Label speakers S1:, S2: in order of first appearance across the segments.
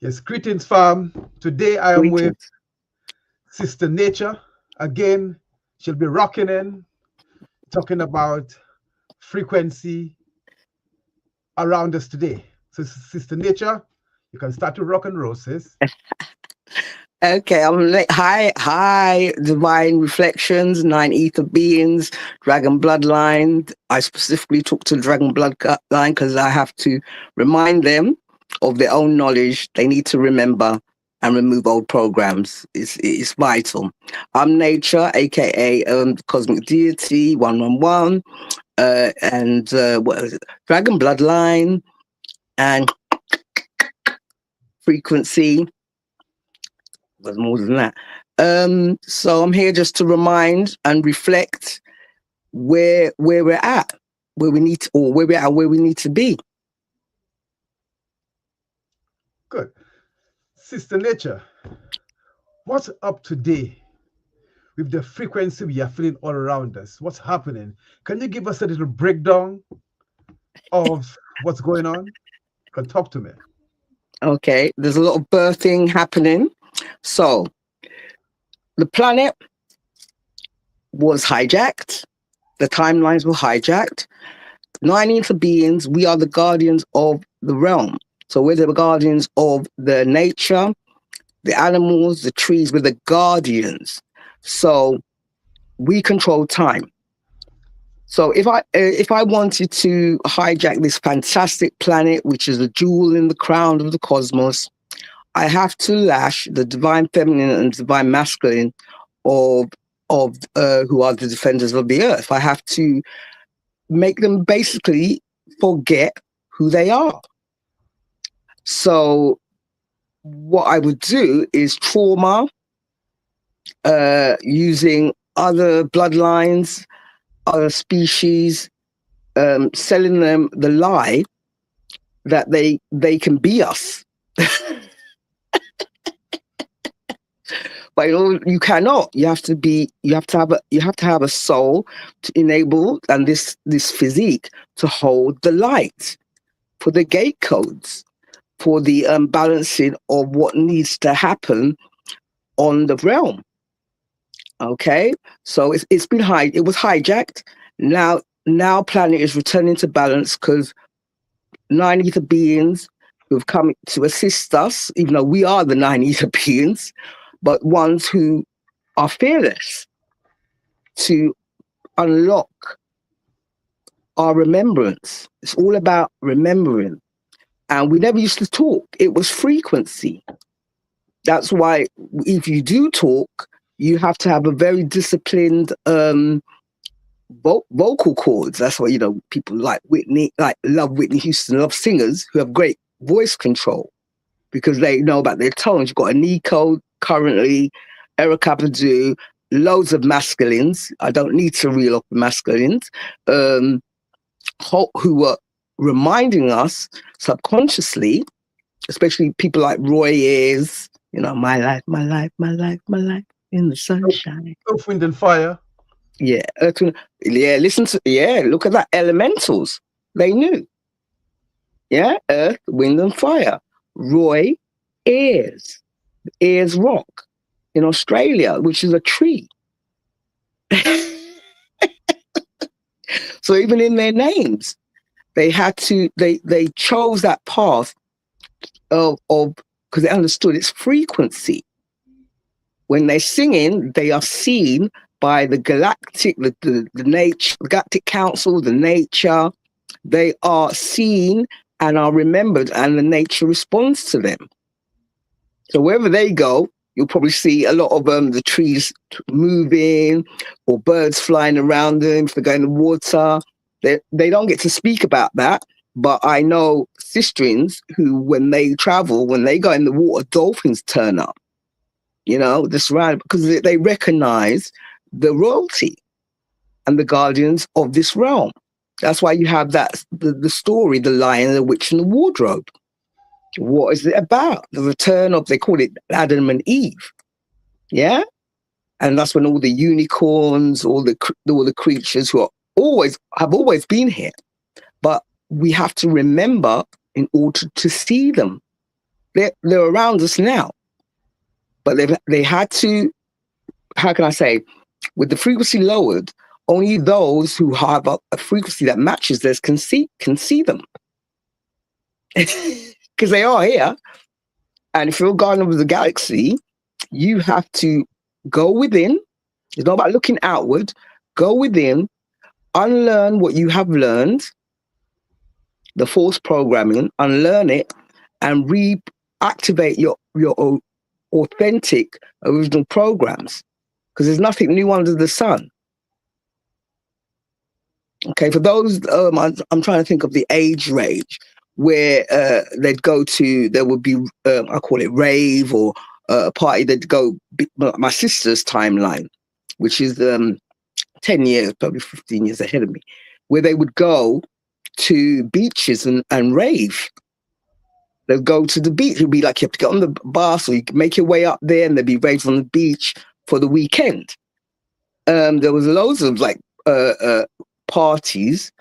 S1: Yes, greetings, fam. Today I am with
S2: Greetings.
S1: Sister Nature. Again, she'll be rocking in, talking about frequency around us today. So, Sister Nature, you can start to rock and roll, sis.
S2: Okay, I'm like, hi, Divine Reflections, Nine Ether Beings, Dragon Bloodline. I specifically talk to Dragon Bloodline because I have to remind them of their own knowledge. They need to remember and remove old programs. It's vital. I'm Nature, aka Cosmic Deity 111, and what is it? Dragon Bloodline and Frequency. There's more than that. So I'm here just to remind and reflect where we're at, where we need to, or where we're at, where we need to be.
S1: Good. Sister Nature, what's up today with the frequency we are feeling all around us? What's happening? Can you give us a little breakdown of what's going on? Can talk to me.
S2: Okay, there's a lot of birthing happening. So the planet was hijacked. The timelines were hijacked. 19th beings, we are the guardians of the realm. So we're the guardians of the nature, the animals, the trees. We're the guardians. So we control time. So if I wanted to hijack this fantastic planet, which is a jewel in the crown of the cosmos, I have to lash the divine feminine and divine masculine of who are the defenders of the earth. I have to make them basically forget who they are. So what I would do is trauma using other bloodlines, other species, selling them the lie that they can be us. But you cannot. You have to have a soul to enable and this physique to hold the light for the gate codes, for the balancing of what needs to happen on the realm. Okay, so it's been it was hijacked. Now planet is returning to balance because nine ether beings who have come to assist us, even though we are the nine ether beings, but ones who are fearless to unlock our remembrance. It's all about remembering. And we never used to talk. It was frequency. That's why if you do talk, you have to have a very disciplined vocal cords. That's why, people like Whitney, like love Whitney Houston, love singers who have great voice control because they know about their tones. You've got a Nico currently, Erica Badu, loads of masculines. I don't need to reel off the masculines who were reminding us subconsciously, especially people like Roy Ayers, my life, my life, my life, my life in the sunshine.
S1: Earth, Wind, and Fire.
S2: Yeah, look at that. Elementals, they knew. Yeah, Earth, Wind, and Fire. Roy Ayers Rock in Australia, which is a tree. So even in their names, they chose that path of because they understood its frequency. When they're singing, they are seen by the galactic, the nature, the galactic council, the nature. They are seen and are remembered, and the nature responds to them. So wherever they go, you'll probably see a lot of the trees moving or birds flying around them if they go in the water. They don't get to speak about that, but I know sisterins who, when they travel, when they go in the water, dolphins turn up. This right because they recognize the royalty and the guardians of this realm. That's why you have the story, The Lion, the Witch, and the Wardrobe. What is it about? The return of, they call it Adam and Eve. Yeah? And that's when all the unicorns, all the creatures who have always been here. But we have to remember in order to see them. They're around us now, but they had to. How can I say? With the frequency lowered, only those who have a frequency that matches theirs can see them because they are here. And if you're a guardian of the galaxy, you have to go within. It's not about looking outward. Go within, unlearn what you have learned, the false programming, unlearn it, and reactivate your authentic original programs. Because there's nothing new under the sun. Okay, for those, I'm trying to think of the age range where they'd go to, there would be, I call it rave or a party, they'd go, my sister's timeline, which is 10 years, probably 15 years ahead of me, where they would go to beaches and rave. They'd go to the beach. It would be like you have to get on the bus or you can make your way up there and there'd be raves on the beach for the weekend. There was loads of like parties,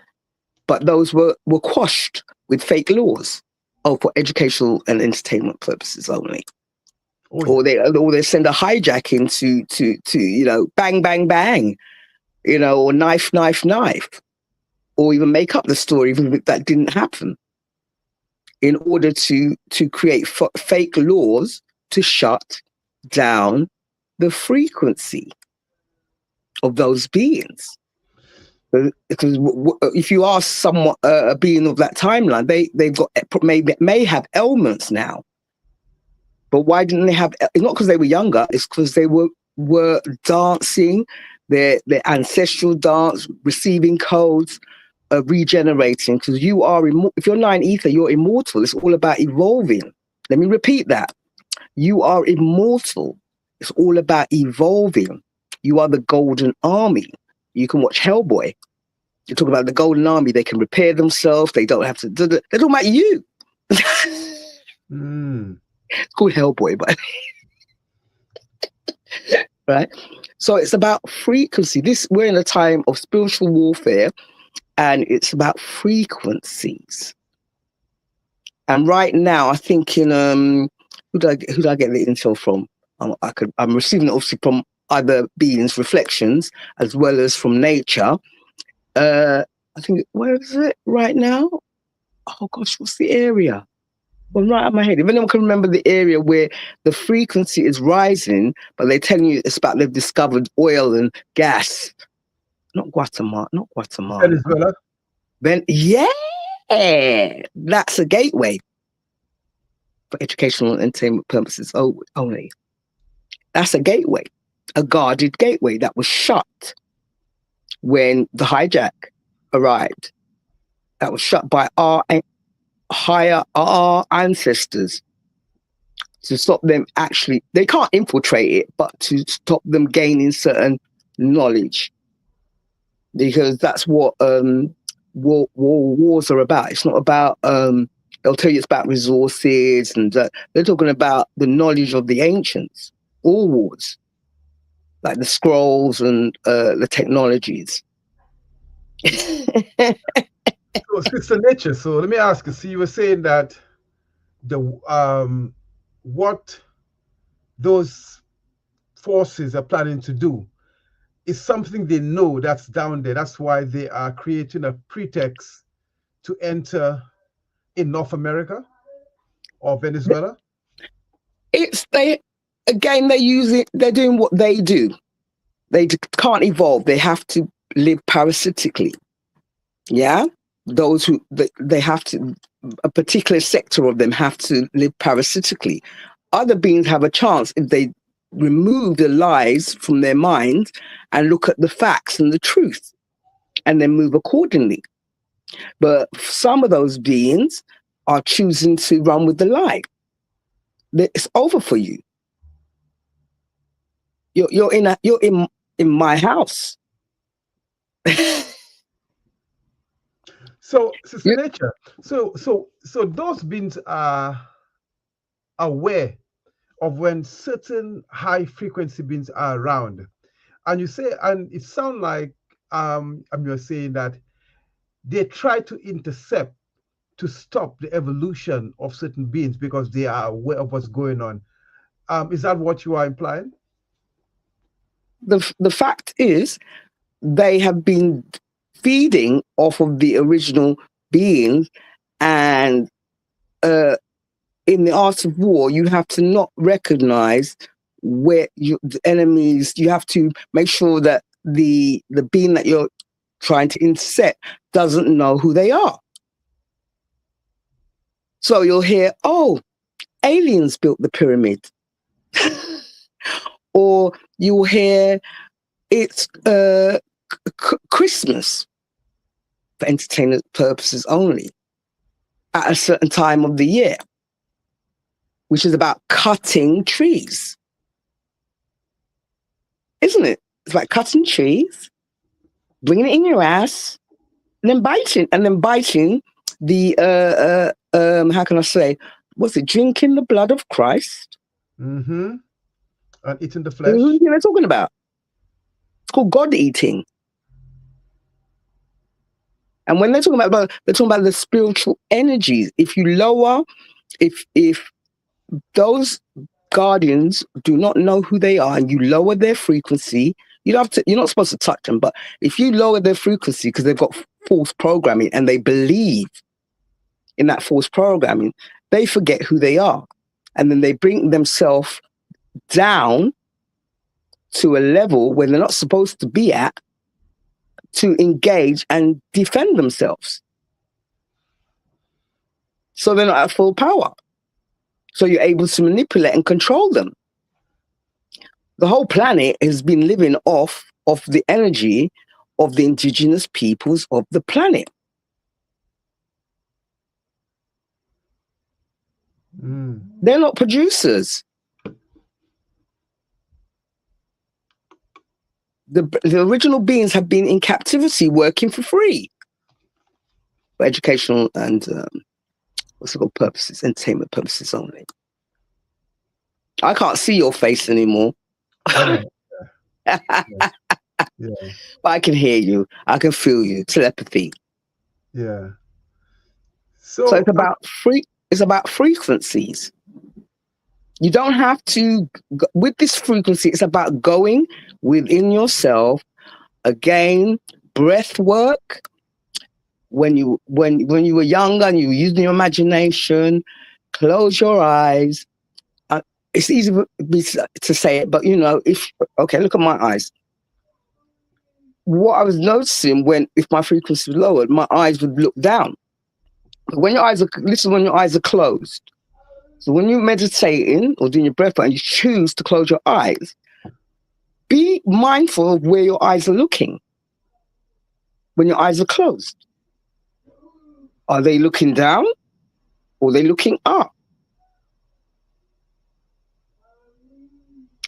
S2: but those were quashed with fake laws. Oh, for educational and entertainment purposes only.
S1: Oh, yeah.
S2: Or they send a hijacking to bang bang bang, or knife knife knife, or even make up the story even if that didn't happen, in order to create fake laws to shut down the frequency of those beings. Because if you ask someone, a being of that timeline, they've got may have ailments now. But why didn't they have? It's not because they were younger. It's because they were dancing their ancestral dance, receiving codes, regenerating. Because you are if you're nine ether, you're immortal. It's all about evolving. Let me repeat that. You are immortal. It's all about evolving. You are the golden army. You can watch Hellboy. You talk about the golden army. They can repair themselves. They don't have to. They're talking about you. It's called Hellboy, but right. So it's about frequency. We're in a time of spiritual warfare, and it's about frequencies. And right now, I think in who do I get the intel from? I'm receiving it obviously from other beings' reflections as well as from nature. I think, where is it right now? Oh gosh, what's the area? Well, right out of my head. If anyone can remember the area where the frequency is rising, but they're telling you it's about they've discovered oil and gas. Not Guatemala.
S1: Venezuela.
S2: Then that's a gateway for educational and entertainment purposes only. That's a gateway, a guarded gateway that was shut when the hijack arrived. That was shut by our ancestors to stop them actually. They can't infiltrate it, but to stop them gaining certain knowledge, because that's what wars are about. It's not about they'll tell you it's about resources, and they're talking about the knowledge of the ancients. All wars, like the scrolls and the technologies.
S1: So, Sister Nature. So let me ask you. See, you were saying that the what those forces are planning to do is something they know that's down there. That's why they are creating a pretext to enter in North America or Venezuela.
S2: They're using. They're doing what they do. They can't evolve. They have to live parasitically. Yeah, those who they have to, a particular sector of them have to live parasitically. Other beings have a chance if they remove the lies from their minds and look at the facts and the truth, and then move accordingly. But some of those beings are choosing to run with the lie. It's over for you. You're in my house.
S1: So, Sister Nature, so those beings are aware of when certain high frequency beings are around, and you say, and it sounds like you're saying that they try to intercept to stop the evolution of certain beings because they are aware of what's going on. Is that what you are implying?
S2: The fact is, they have been feeding off of the original beings, and in the art of war, you have to not recognize where the enemies. You have to make sure that the being that you're trying to intercept doesn't know who they are. So you'll hear, "Oh, aliens built the pyramid," or you'll hear, "It's Christmas for entertainment purposes only at a certain time of the year," which is about cutting trees. Isn't it? It's about cutting trees, bringing it in your ass, and then biting the, how can I say, what's it, drinking the blood of Christ?
S1: Mm-hmm. And eating the
S2: Who
S1: flesh.
S2: are they talking about? It's called God eating. And when they're talking about the spiritual energies. If you lower, if those guardians do not know who they are and you lower their frequency, you're not supposed to touch them. But if you lower their frequency because they've got false programming and they believe in that false programming, they forget who they are. And then they bring themselves down to a level where they're not supposed to be at to engage and defend themselves. So they're not at full power. So you're able to manipulate and control them. The whole planet has been living off of the energy of the indigenous peoples of the planet. They're not producers. The original beings have been in captivity working for free for educational and what's it called, purposes, entertainment purposes only. I can't see your face anymore.
S1: I know. Yeah.
S2: But I can hear you. I can feel you. Telepathy.
S1: Yeah.
S2: So it's about frequencies. You don't have to, with this frequency, it's about going within yourself. Again, breath work. When you were younger and you were using your imagination, close your eyes. It's easy to say it, but look at my eyes. What I was noticing if my frequency was lowered, my eyes would look down. But when your eyes are closed. So when you're meditating or doing your breath work and you choose to close your eyes, be mindful of where your eyes are looking when your eyes are closed. Are they looking down or are they looking up?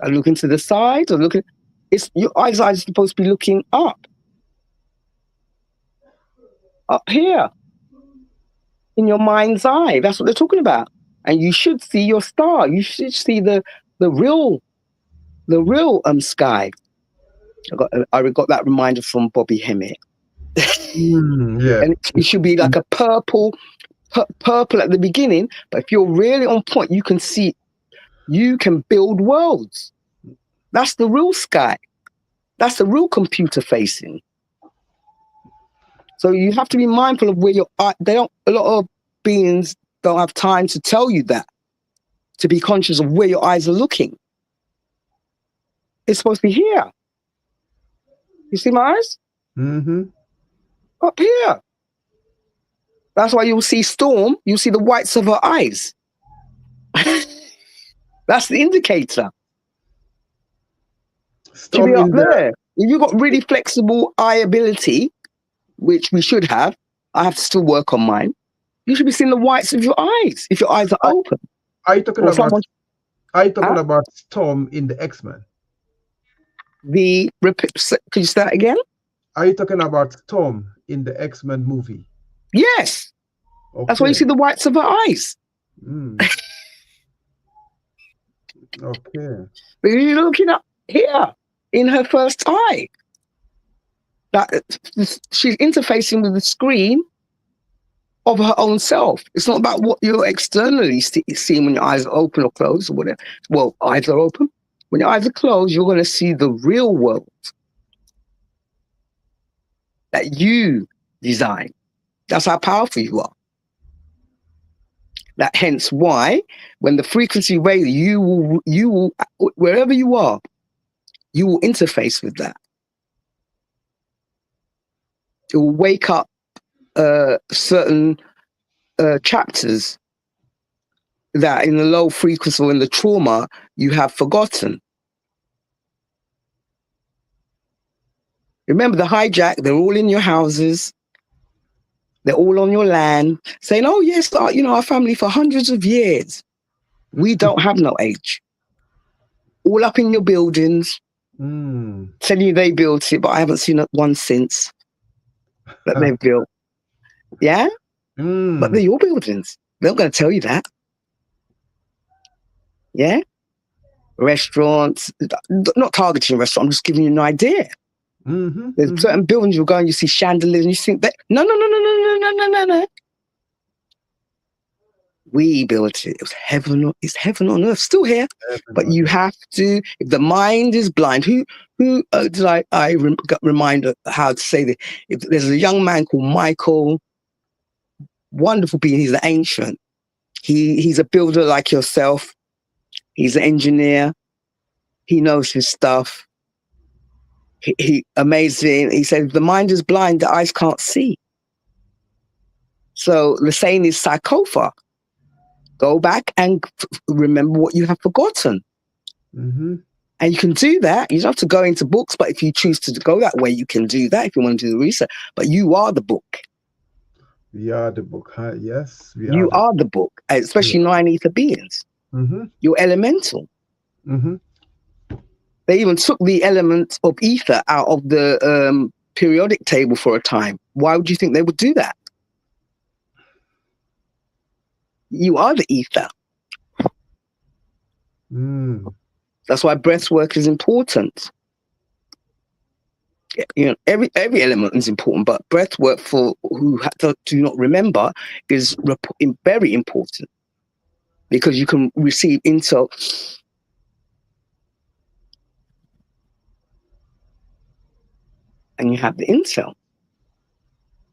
S2: Are you looking to the side or looking? Your eyes are supposed to be looking up here in your mind's eye. That's what they're talking about. And you should see your star. You should see the real sky. I got that reminder from Bobby Hemmett.
S1: Yeah.
S2: And it should be like a purple at the beginning. But if you're really on point, you can see. You can build worlds. That's the real sky. That's the real computer facing. So you have to be mindful of where your eye. A lot of beings don't have time to tell you that. To be conscious of where your eyes are looking. It's supposed to be here. You see my eyes?
S1: Mm-hmm.
S2: Up here. That's why you'll see Storm. You'll see the whites of her eyes. That's the indicator.
S1: Storm
S2: be up
S1: in
S2: there. If you've got really flexible eye ability, which we should have, I have to still work on mine. You should be seeing the whites of your eyes if your eyes are open.
S1: Are you talking about Storm in the X-Men?
S2: Could you start again?
S1: Are you talking about Storm in the X-Men movie?
S2: Yes. Okay. That's why you see the whites of her eyes.
S1: Okay.
S2: But you're looking up here in her first eye. That she's interfacing with the screen of her own self. It's not about what you're externally seeing when your eyes are open or closed or whatever. Well, eyes are open. When your eyes are closed, you're going to see the real world that you design. That's how powerful you are. That hence why when the frequency raises, you will, wherever you are, you will interface with that. It will wake up certain chapters that in the low frequency or in the trauma you have forgotten. Remember the hijack, they're all in your houses. They're all on your land saying, oh yes, our family for hundreds of years. We don't have no age. All up in your buildings, telling you they built it, but I haven't seen one since that they've built. Yeah? But they're your buildings. They're not going to tell you that. Yeah? Restaurants, not targeting restaurants, I'm just giving you an idea. There's certain buildings you'll go and you see chandeliers and you think that, no. We built it. It was heaven. It's heaven on earth, still here. But you have to. If the mind is blind, who did I got reminded how to say this? If there's a young man called Michael, wonderful being. He's an ancient. He's a builder like yourself. He's an engineer. He knows his stuff. He amazing. He said, if the mind is blind, the eyes can't see. So the saying is sarcophagus. Go back and remember what you have forgotten. And you can do that. You don't have to go into books, but if you choose to go that way, you can do that if you want to do the research. But you are the book.
S1: We are the book, huh? Yes.
S2: You are the book, especially nine ether beings. You're elemental. They even took the element of ether out of the periodic table for a time. Why would you think they would do that? You are the ether. That's why breath work is important. You know, every element is important, but breath work for who do not remember is very important because you can receive intel. And you have the intel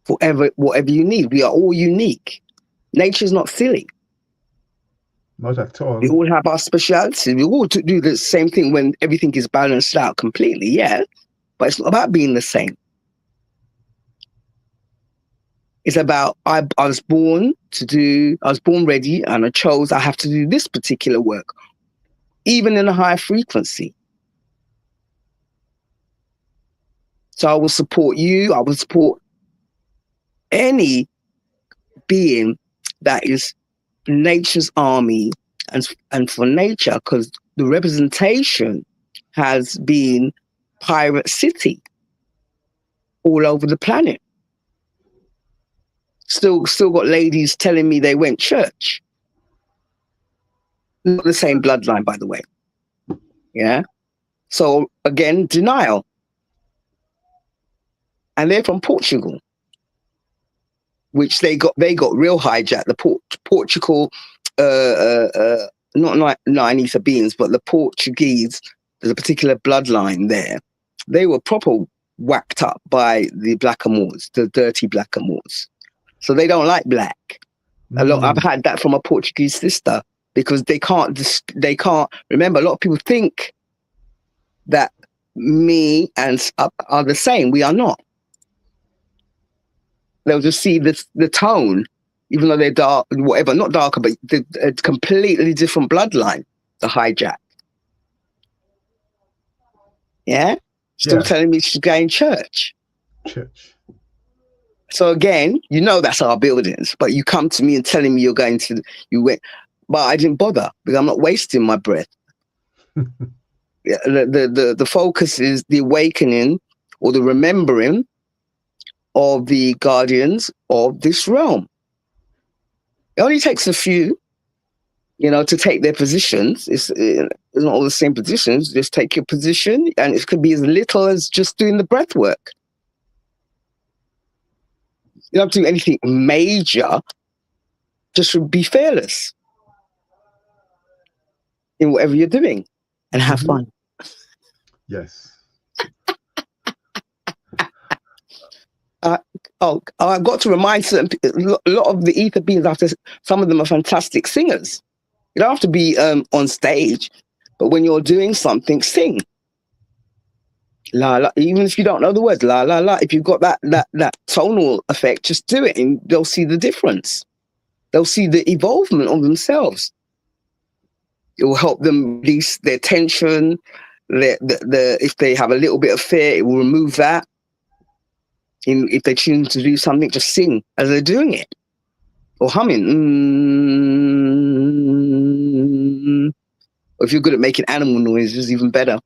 S2: for whatever you need. We are all unique. Nature's not silly.
S1: Not at all.
S2: We all have our speciality. We all do the same thing when everything is balanced out completely, yeah. But it's not about being the same. It's about I was born ready and I have to do this particular work, even in a high frequency. So I will support you. I will support any being that is nature's army and for nature, because the representation has been Pirate City all over the planet. Still got ladies telling me they went church. Not the same bloodline, by the way. Yeah. So again, denial. And they're from Portugal, which they got real hijacked. The Portugal, not nine ether beings, but the Portuguese. There's a particular bloodline there. They were proper whacked up by the blackamoors, the dirty blackamoors. So they don't like black. A lot. I've had that from a Portuguese sister because they can't remember. A lot of people think that me and are the same. We are not. They'll just see the tone, even though they're dark, whatever, not darker, but a completely different bloodline, the hijack. Yeah? Still telling me she's going church. So again, that's our buildings, but you come to me and telling me you went, but I didn't bother because I'm not wasting my breath. The focus is the awakening or the remembering of the guardians of this realm. It only takes a few, to take their positions. It's not all the same positions. Just take your position, and it could be as little as just doing the breath work. You don't have to do anything major. Just be fearless in whatever you're doing and have
S1: Hmm.
S2: fun.
S1: Yes.
S2: I've got to remind a lot of the ether beings, after some of them are fantastic singers. You don't have to be on stage, but when you're doing something, sing. La la, even if you don't know the words, la la la. If you've got that tonal effect, just do it, and they'll see the difference. They'll see the evolvement of themselves. It will help them release their tension. If they have a little bit of fear, it will remove that. If they choose to do something, just sing as they're doing it, or humming. Or if you're good at making animal noises, even better.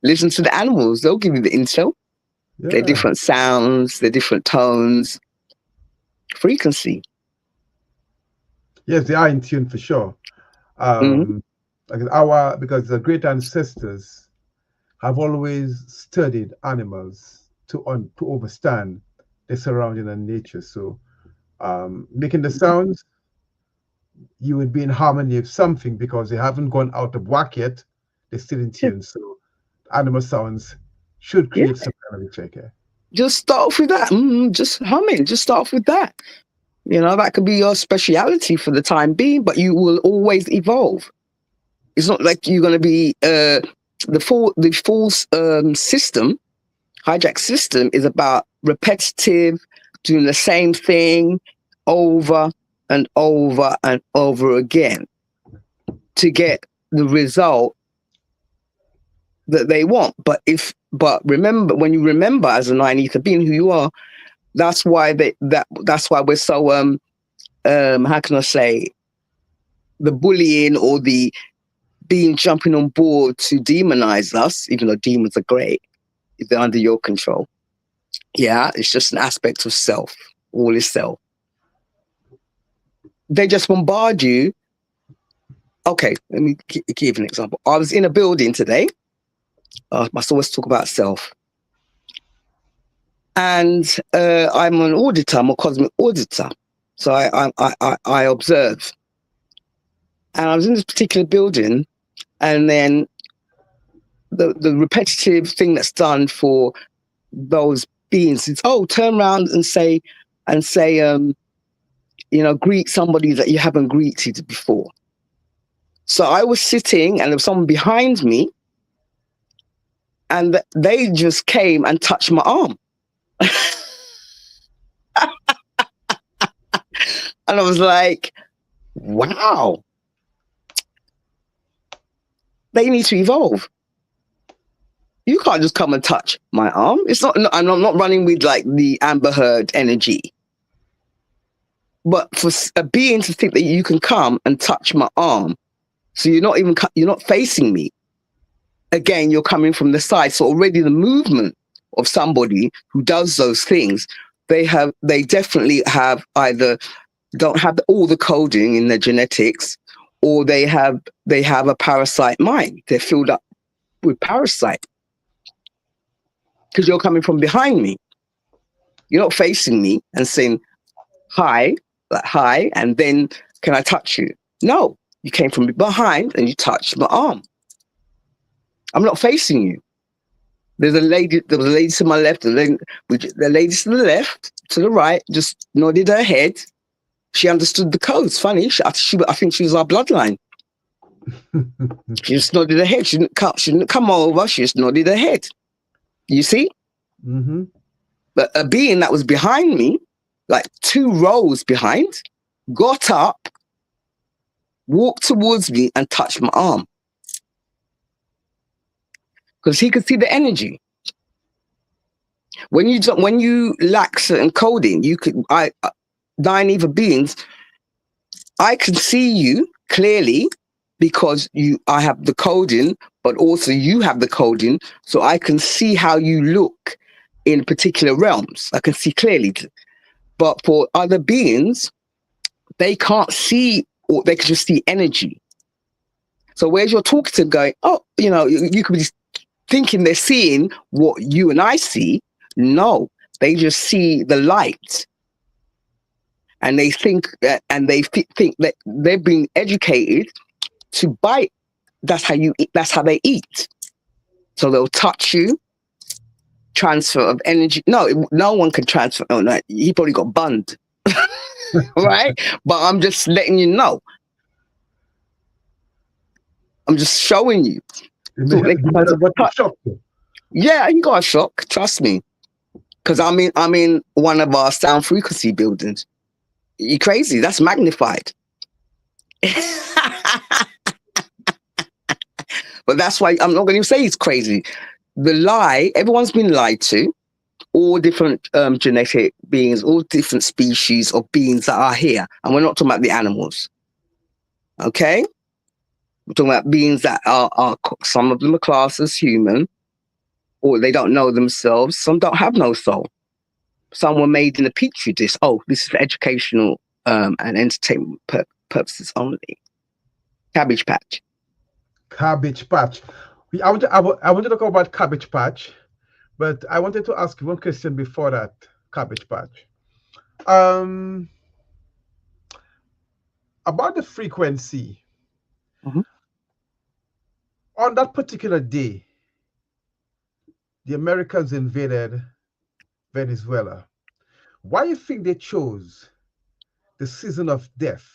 S2: Listen to the animals; they'll give you the intel. They're
S1: Yeah.
S2: different sounds, they're different tones, frequency.
S1: Yes, they are in tune for sure.
S2: Mm-hmm.
S1: Like because the great ancestors have always studied animals to understand their surrounding and nature. So making the sounds, you would be in harmony with something because they haven't gone out of whack yet. They're still in
S2: Yeah,
S1: tune. So animal sounds should
S2: yeah.
S1: create some kind of a check here.
S2: Just start off with that. Just humming. Just start off with that. That could be your speciality for the time being, but you will always evolve. It's not like you're going to be the full system. Hijack system is about repetitive, doing the same thing over and over and over again to get the result that they want. But remember, when you remember as a nine ether being who you are, that's why that's why we're so how can I say, the bullying or the being jumping on board to demonize us, even though demons are great if they're under your control. Yeah, it's just an aspect of self. All is self. They just bombard you. Okay, let me give an example. I was in a building today. I must always talk about self. And I'm an auditor. I'm a cosmic auditor. So I observe. And I was in this particular building, and then the repetitive thing that's done for those beings is, turn around and say, greet somebody that you haven't greeted before. So I was sitting, and there was someone behind me, and they just came and touched my arm. And I was like, wow, they need to evolve. You can't just come and touch my arm. It's not, I'm not running with like the Amber Heard energy. But for a being to think that you can come and touch my arm, so you're not facing me. Again, you're coming from the side. So already the movement of somebody who does those things, they definitely have either don't have all the coding in their genetics, or they have a parasite mind. They're filled up with parasite because you're coming from behind me. You're not facing me and saying hi, like hi, and then can I touch you? No, you came from behind and you touched my arm. I'm not facing you. There was a lady to my left, the lady to the left, to the right, just nodded her head. She understood the codes. Funny, I think she was our bloodline. She just nodded her head. She didn't come over. She just nodded her head. You see?
S1: Mm-hmm.
S2: But a being that was behind me, like 2 rows behind, got up, walked towards me, and touched my arm. Because he could see the energy. When you lack certain coding, nine ether beings, I can see you clearly because I have the coding, but also you have the coding, so I can see how you look in particular realms. I can see clearly. But for other beings, they can't see, or they can just see energy. So whereas you're talking to them going, you could be thinking they're seeing what you and I see. No, they just see the light, and they think that, and they think that they've been educated to bite. That's how you eat. That's how they eat. So they'll touch you. Transfer of energy. No, no one can transfer. Oh no, he probably got bunned, right? But I'm just letting you know. I'm just showing you. So they
S1: What shocked you?
S2: yeah, you got a shock. Trust me, because I'm in one of our sound frequency buildings. You crazy? That's magnified. But that's why I'm not going to say he's crazy. The lie, everyone's been lied to. All different genetic beings, all different species of beings that are here. And we're not talking about the animals. Okay? We're talking about beings that are some of them are classed as human, or they don't know themselves. Some don't have no soul. Some were made in a petri dish. Oh, this is for educational and entertainment purposes only. Cabbage Patch.
S1: Cabbage Patch. I want to talk about Cabbage Patch, but I wanted to ask you one question before that. Cabbage Patch. Um, about the frequency.
S2: Mhm.
S1: On that particular day, the Americans invaded Venezuela. Why do you think they chose the season of death,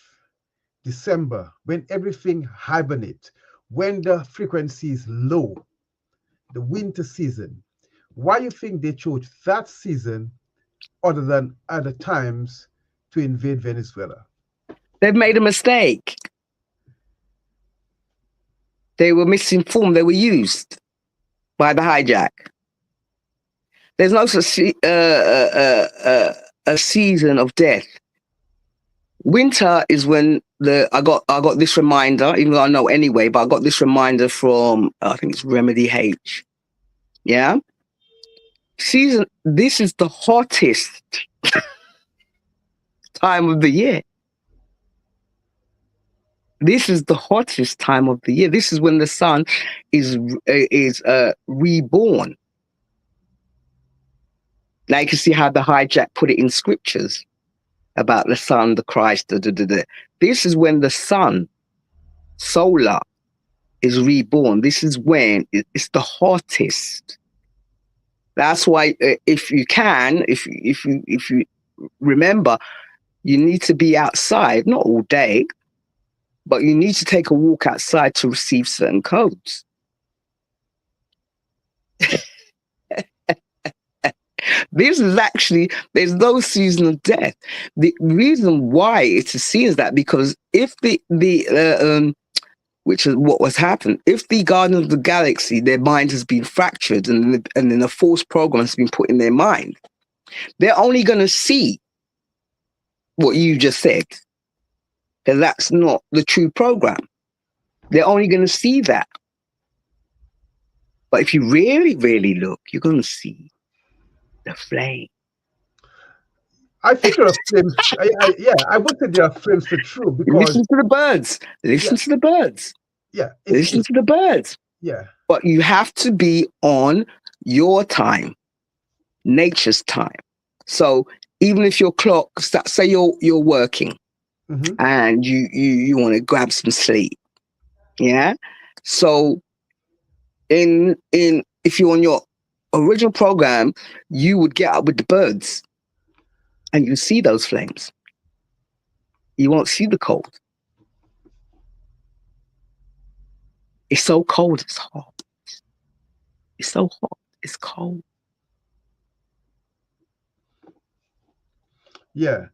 S1: December, when everything hibernates, when the frequency is low, the winter season? Why do you think they chose that season other than other times to invade Venezuela?
S2: They've made a mistake. They were misinformed. They were used by the hijack. There's no such a season of death. Winter is when I got this reminder, even though I know anyway, but I got this reminder from I think it's Remedy H. Yeah, season. This is the hottest time of the year. This is the hottest time of the year. This is when the sun is reborn. Now you can see how the hijack put it in scriptures about the sun, the Christ. This is when the sun, solar, is reborn. This is when it's the hottest. That's why, if you can, if you remember, you need to be outside, not all day, but you need to take a walk outside to receive certain codes. This is actually, there's no season of death. The reason why it's a season is that because if which is what was happened, if the Guardian of the Galaxy, their mind has been fractured and then a false program has been put in their mind, they're only going to see what you just said, because that's not the true program. They're only going to see that. But if you really, really look, you're going to see the flame.
S1: I think there are flames. Yeah, I would say there are flames for true because
S2: Listen to the birds. Listen
S1: yeah,
S2: to the birds.
S1: yeah,
S2: Listen to the birds.
S1: yeah.
S2: But you have to be on your time, nature's time. So even if your clock, say you're working
S1: Mm-hmm.
S2: and you want to grab some sleep, yeah. So if you're on your original program, you would get up with the birds, and you see those flames. You won't see the cold. It's so cold. It's hot. It's so hot. It's cold.
S1: Yeah,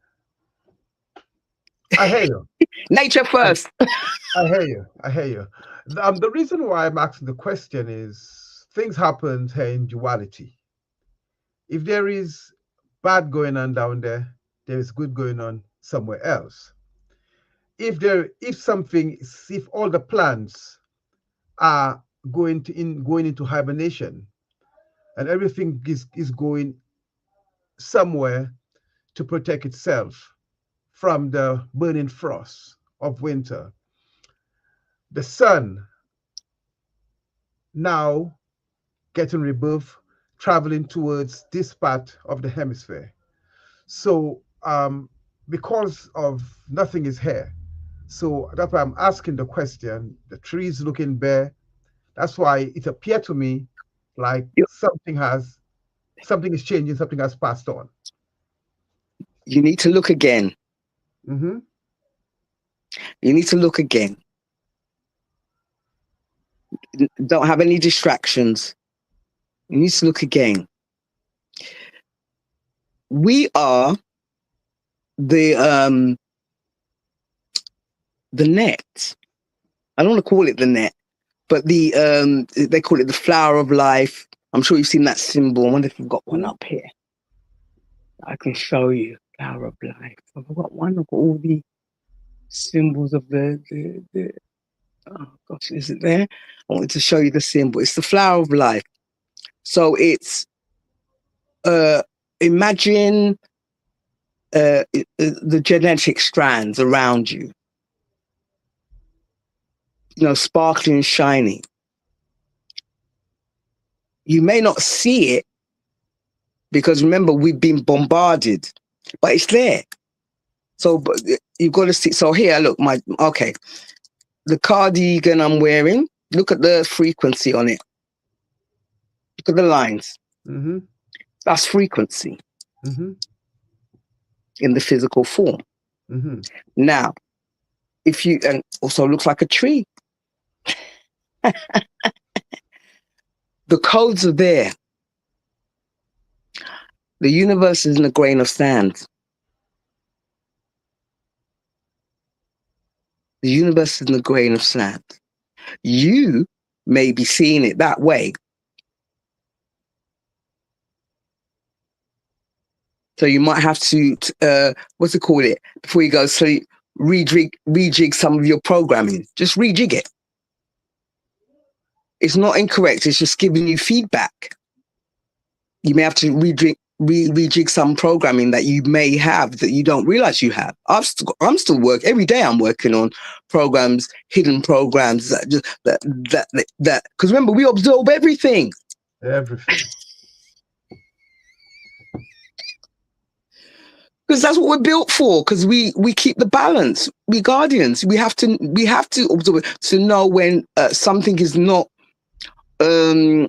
S1: I hear you.
S2: Nature
S1: I,
S2: first.
S1: I hear you. I hear you. The reason why I'm asking the question is things happen here in duality. If there is bad going on down there, there is good going on somewhere else. If all the plants are going into hibernation and everything is going somewhere to protect itself from the burning frost of winter, the sun now getting rebirth, traveling towards this part of the hemisphere. So, because of nothing is here, so that's why I'm asking the question. The trees looking bare. That's why it appeared to me like
S2: You,
S1: something is changing, something has passed on.
S2: you need to look again.
S1: Mm-hmm.
S2: You need to look again. Don't have any distractions. You need to look again. We are the net. I don't want to call it the net, but they call it the flower of life. I'm sure you've seen that symbol. I wonder if we've got one up here. I can show you. Flower of life. I've got one. I've got all the symbols of the oh gosh, is it there? I wanted to show you the symbol. It's the flower of life. So it's imagine the genetic strands around you, sparkling and shining. You may not see it because remember, we've been bombarded, but it's there. So but you've got to see. So here, look, the cardigan I'm wearing, look at the frequency on it. Look at the lines.
S1: Mm-hmm.
S2: That's frequency
S1: Mm-hmm.
S2: in the physical form.
S1: Mm-hmm.
S2: Now, and also looks like a tree. The codes are there. The universe is in a grain of sand. The universe is in a grain of sand. You may be seeing it that way. So you might have to, what's it called it? Before you go sleep, rejig some of your programming. Just rejig it. It's not incorrect. It's just giving you feedback. You may have to rejig some programming that you may have that you don't realize you have. I'm still working every day. I'm working on programs, hidden programs that because remember, we absorb everything.
S1: Everything.
S2: Because that's what we're built for. Because we keep the balance. We guardians. We have to observe it to know when something is not in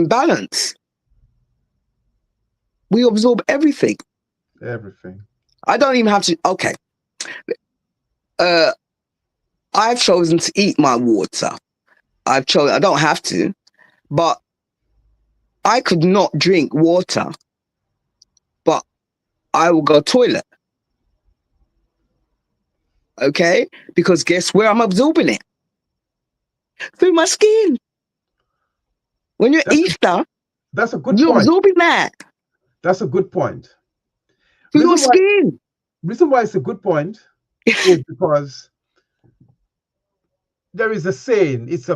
S2: balance. We absorb everything.
S1: Everything.
S2: I don't even have to. Okay. I've chosen to eat my water. I don't have to, but I could not drink water, but I will go toilet. Okay? Because guess where I'm absorbing it? Through my skin. When you're ether,
S1: That's a good
S2: you're
S1: point.
S2: absorbing that
S1: That's a good point.
S2: through your skin.
S1: Reason why it's a good point is because there is a saying. It's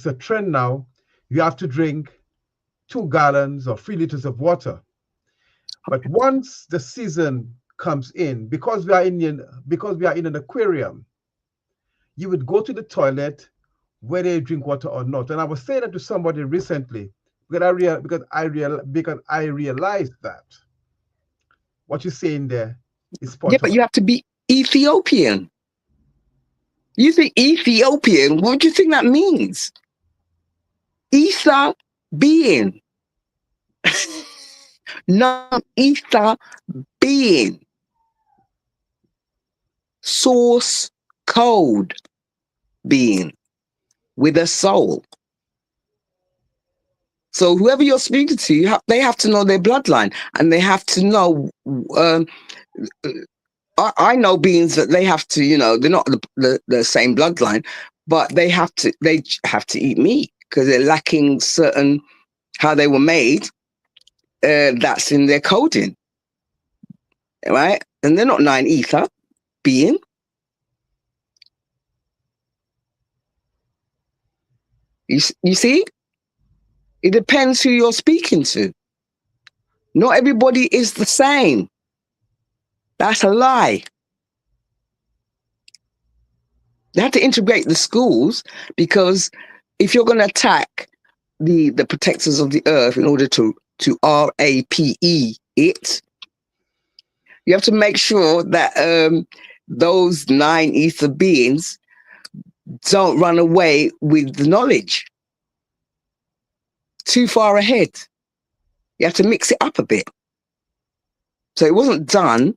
S1: a trend now. You have to drink 2 gallons or 3 liters of water. But once the season comes in, because we are in an aquarium, you would go to the toilet whether you drink water or not. And I was saying that to somebody recently because I realized that what you're saying there is
S2: Yeah,
S1: spot
S2: but
S1: on.
S2: you have to be Ethiopian. You think Ethiopian? What do you think that means? Ether being. Non-ether being. Source code being with a soul. So whoever you're speaking to, they have to know their bloodline, and they have to know. I know beings that they have to, they're not the same bloodline, but they have to eat meat because they're lacking certain how they were made. That's in their coding, right? And they're not 9 ether being. You see, it depends who you're speaking to. Not everybody is the same. That's a lie. They have to integrate the schools because if you're going to attack the protectors of the earth in order to RAPE it, you have to make sure that those 9 ether beings don't run away with the knowledge too far ahead. You have to mix it up a bit. So it wasn't done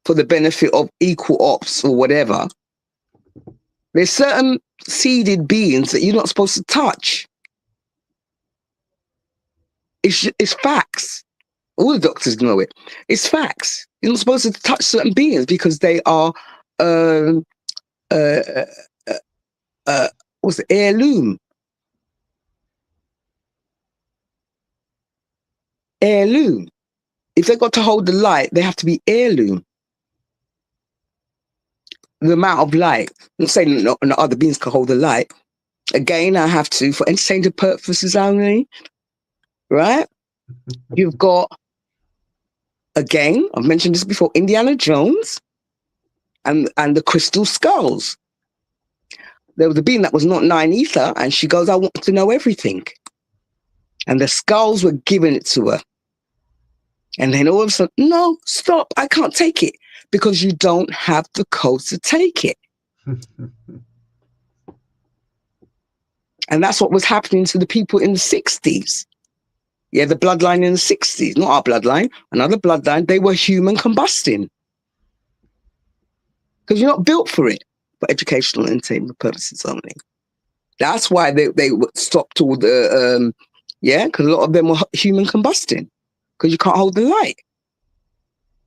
S2: for the benefit of equal ops or whatever. There's certain seeded beings that you're not supposed to touch. It's facts. All the doctors know it. It's facts. You're not supposed to touch certain beings because they are what's the heirloom? Heirloom. If they got to hold the light, they have to be heirloom. The amount of light. I'm not saying no other beings can hold the light. Again, I have to, for entertainment purposes only, right? You've got, again, I've mentioned this before, Indiana Jones and the crystal skulls. There was a being that was not 9 ether, and she goes, I want to know everything. And the skulls were giving it to her. And then all of a sudden, no, stop, I can't take it, because you don't have the code to take it. And that's what was happening to the people in the 60s. Yeah, the bloodline in the 60s, not our bloodline, another bloodline, they were human combusting. Because you're not built for it, for educational and entertainment purposes only. That's why they stopped all the, because a lot of them were human combusting, because you can't hold the light.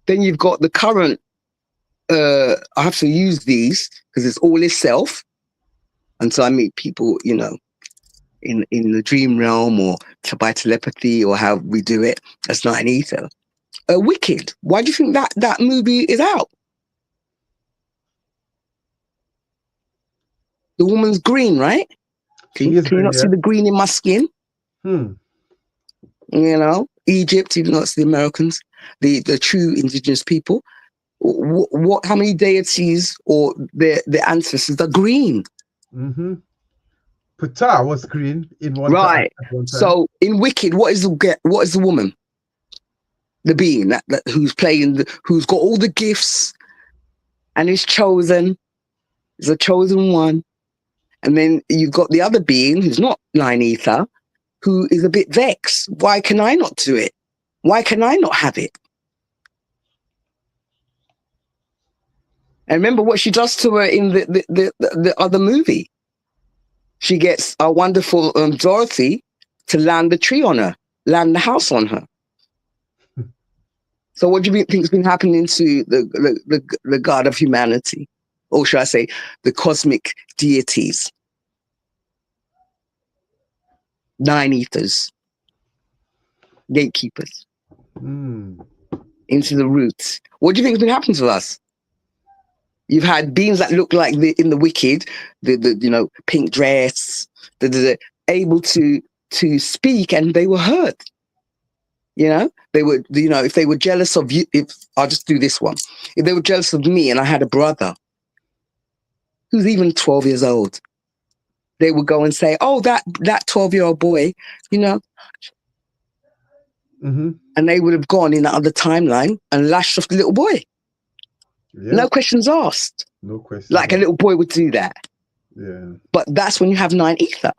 S2: Then you've got the current, I have to use these because it's all is self. Until I meet people, you know, in the dream realm or by telepathy or how we do it, that's not an ether. Wicked. Why do you think that movie is out? The woman's green, right? Can you not see the green in my skin? You know, Egypt, even though it's the Americans, the true indigenous people. What? How many deities or their ancestors are green?
S1: Mm-hmm. Ptah was green in one
S2: right.
S1: One time.
S2: So in Wicked, what is the woman? The being that who's playing, who's got all the gifts, and is chosen, is a chosen one. And then you've got the other being who's not 9 ether, who is a bit vexed. Why can I not do it? Why can I not have it? And remember what she does to her in the other movie. She gets a wonderful Dorothy to land the tree on her, land the house on her. So what do you think has been happening to the God of humanity? Or should I say, the cosmic deities? 9 ethers, gatekeepers, into the roots. What do you think has been happening to us? You've had beings that look like in the Wicked, the pink dress, able to speak, and they were hurt. You know, they were, if they were jealous of you, if I'll just do this one, if they were jealous of me and I had a brother who's even 12 years old, they would go and say, oh, that 12-year-old boy, you know, and they would have gone in that other timeline and lashed off the little boy. Yep. No questions asked.
S1: No questions.
S2: Like a little boy would do that.
S1: Yeah.
S2: But that's when you have 9 ether,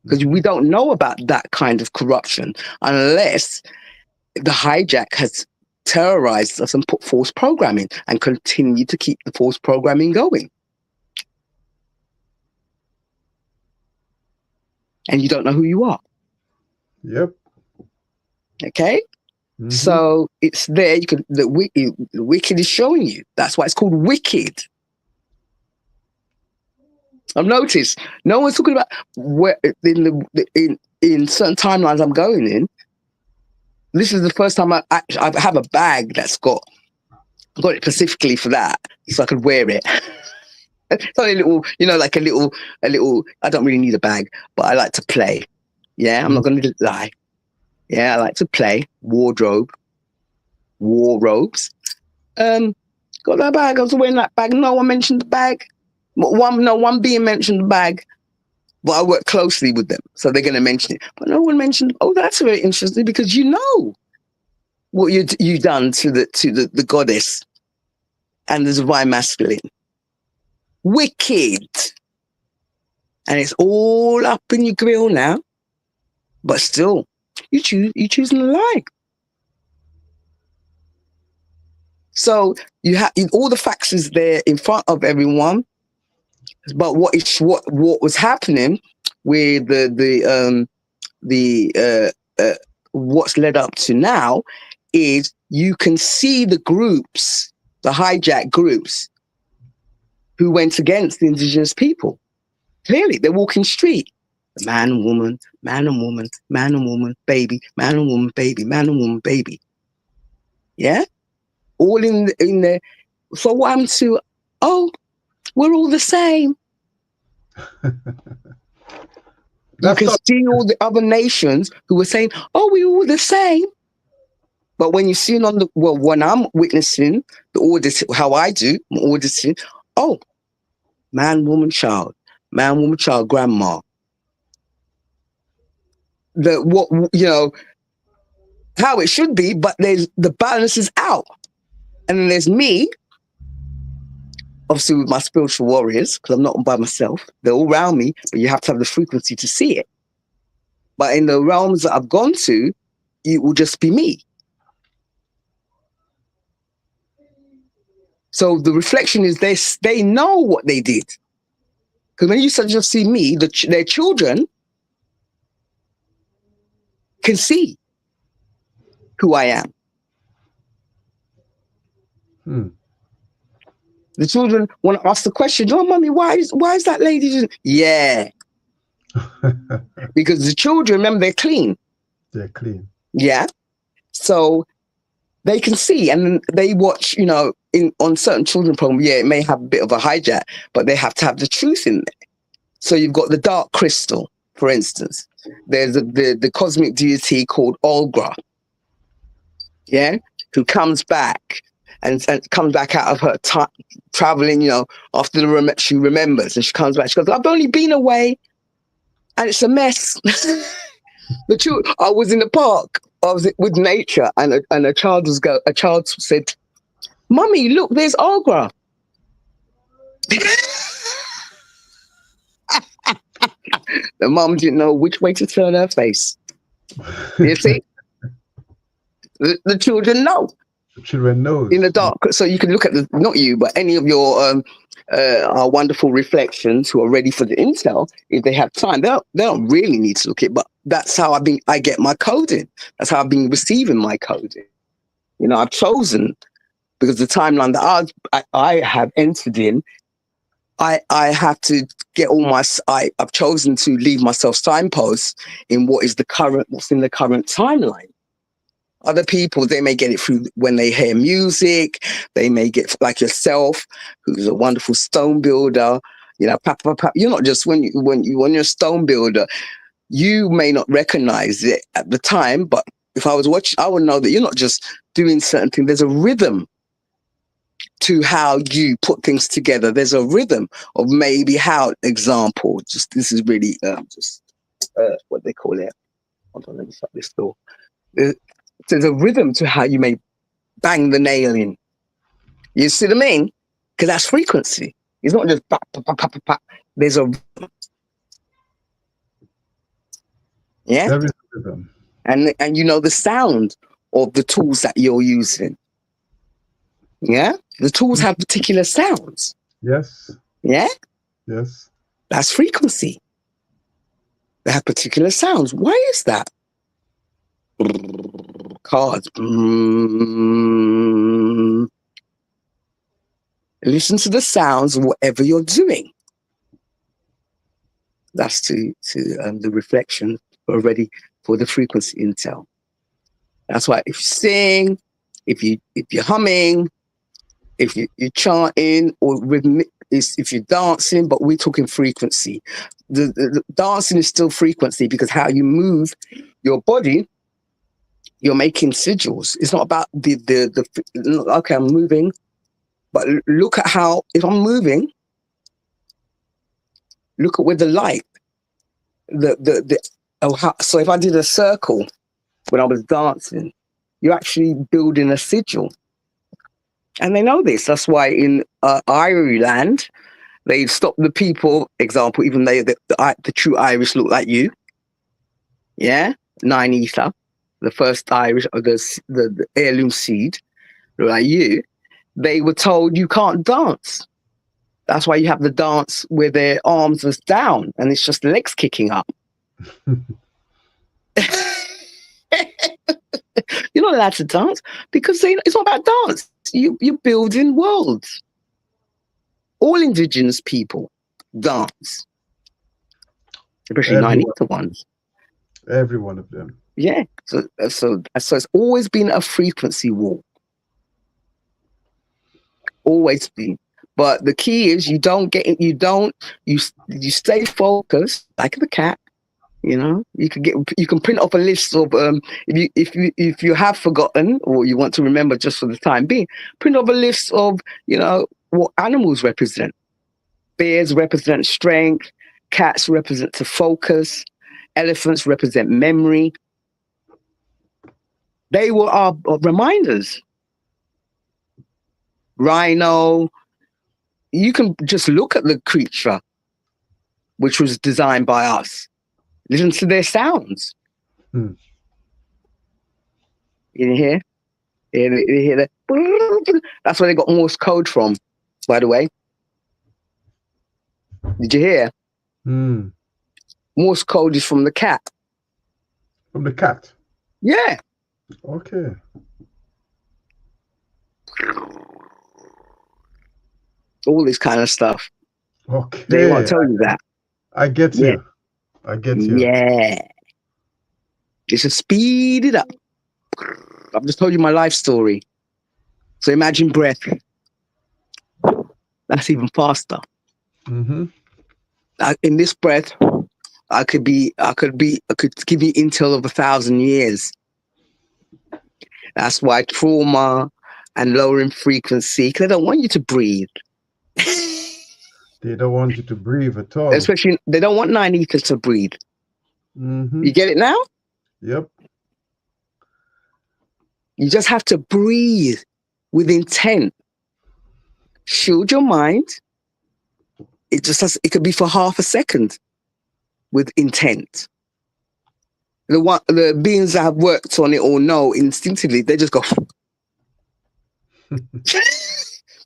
S2: because we don't know about that kind of corruption unless the hijack has terrorized us and put false programming and continue to keep the false programming going. And you don't know who you are.
S1: Yep.
S2: Okay? So it's there. You can the Wicked is showing you. That's why it's called Wicked. I've noticed no one's talking about where in certain timelines I'm going in. This is the first time I have a bag that's got it specifically for that, so I could wear it. It's only a little, like a little. I don't really need a bag, but I like to play. Yeah, I'm not going to lie. Yeah, I like to play. War robes. Got that bag. I was wearing that bag. No one mentioned the bag. One being mentioned the bag. but I work closely with them, so they're going to mention it. But no one mentioned, oh, that's very interesting, because you know what you done to the goddess and the divine masculine. Wicked. And it's all up in your grill now. But still, you're choosing to lie. So you have all the facts is there in front of everyone. But what was happening with the what's led up to now is you can see the groups, the hijack groups, who went against the indigenous people. Clearly, they're walking street. Man and woman, man and woman, man and woman, baby, man and woman, baby, man and woman, baby. Yeah? All in there. So what happened to, oh, we're all the same. You can see all the other nations who were saying, oh, we're all the same. But when you're seeing when I'm witnessing the audit, how I do, I'm auditing, oh, man, woman, child, grandma. How it should be, but the balance is out. And then there's me, obviously with my spiritual warriors, because I'm not by myself. They're all around me, but you have to have the frequency to see it. But in the realms that I've gone to, it will just be me. So the reflection is they know what they did. Because when you just see me, their children can see who I am. The children want to ask the question, oh, mommy, why is that lady doing? Yeah. Because the children, remember, they're clean.
S1: They're clean.
S2: Yeah. So they can see, and they watch, on certain children programs, yeah, it may have a bit of a hijack, but they have to have the truth in there. So you've got the dark crystal, for instance. There's the cosmic deity called Olga, yeah, who comes back and comes back out of her time traveling, after she remembers, and she comes back. She goes, I've only been away, and it's a mess. I was in the park. I was with nature, and a child said, "Mummy, look, there's Olga." The mum didn't know which way to turn her face. You see, the children know.
S1: The children know
S2: in the dark. So you can look at not you, but any of your our wonderful reflections who are ready for the intel. If they have time, they don't really need to look at it. But that's how I get my coding. That's how I've been receiving my coding. I've chosen, because the timeline that I have entered in, I have to get I've chosen to leave myself signposts in what's in the current timeline. Other people, they may get it through when they hear music. They may get, like yourself, who's a wonderful stone builder. You're not just when you're a stone builder, you may not recognize it at the time. But if I was watching, I would know that you're not just doing certain things. There's a rhythm to how you put things together. There's a rhythm of maybe how, example, this is really what they call it. Hold on, let me shut this door. There's a rhythm to how you may bang the nail in. You see what I mean? Because that's frequency. It's not just pop, pop, pop, pop, pop. There's a rhythm. Yeah?
S1: There is a rhythm.
S2: And the sound of the tools that you're using. Yeah? The tools have particular sounds.
S1: Yes.
S2: Yeah?
S1: Yes.
S2: That's frequency. They have particular sounds. Why is that? Cards. Listen to the sounds of whatever you're doing. That's to the reflection are ready for the frequency intel. That's why if you sing, if you're humming, if you're chanting, or rhythmic, if you're dancing, but we're talking frequency. The dancing is still frequency, because how you move your body, you're making sigils. It's not about the okay, I'm moving, but look at how, if I'm moving, look at where the light So if I did a circle when I was dancing, you're actually building a sigil. And they know this. That's why in Ireland, they stop the people, example, even though the true Irish look like you. Yeah? 9 ether, the first Irish, or the heirloom seed, look like you. They were told you can't dance. That's why you have the dance where their arms was down and it's just legs kicking up. You're not allowed to dance because it's not about dance. You're building worlds. All indigenous people dance, especially 9 ether ones.
S1: Every one of them.
S2: Yeah. So it's always been a frequency war. Always been. But the key is you stay focused like the cat. You know, you can print off a list of if you have forgotten or you want to remember just for the time being, print off a list of, you know, what animals represent. Bears represent strength, cats represent to focus, elephants represent memory. They were our reminders. Rhino, you can just look at the creature which was designed by us. Listen to their sounds. You hear? You hear that? That's where they got Morse code from, by the way. Did you hear? Morse code is from the cat.
S1: From the cat?
S2: Yeah.
S1: Okay.
S2: All this kind of stuff.
S1: Okay.
S2: They won't tell you that.
S1: I get you. I get you.
S2: Yeah. It's to speed it up. I've just told you my life story. So imagine breath. That's even faster. In this breath, I could give you intel of 1,000 years. That's why trauma and lowering frequency, because they don't want you to breathe.
S1: They don't want you to breathe at all.
S2: Especially, they don't want 9 ether to breathe. You get it now?
S1: Yep.
S2: You just have to breathe with intent. Shield your mind. It could be for half a second with intent. The beings that have worked on it or know instinctively, they just go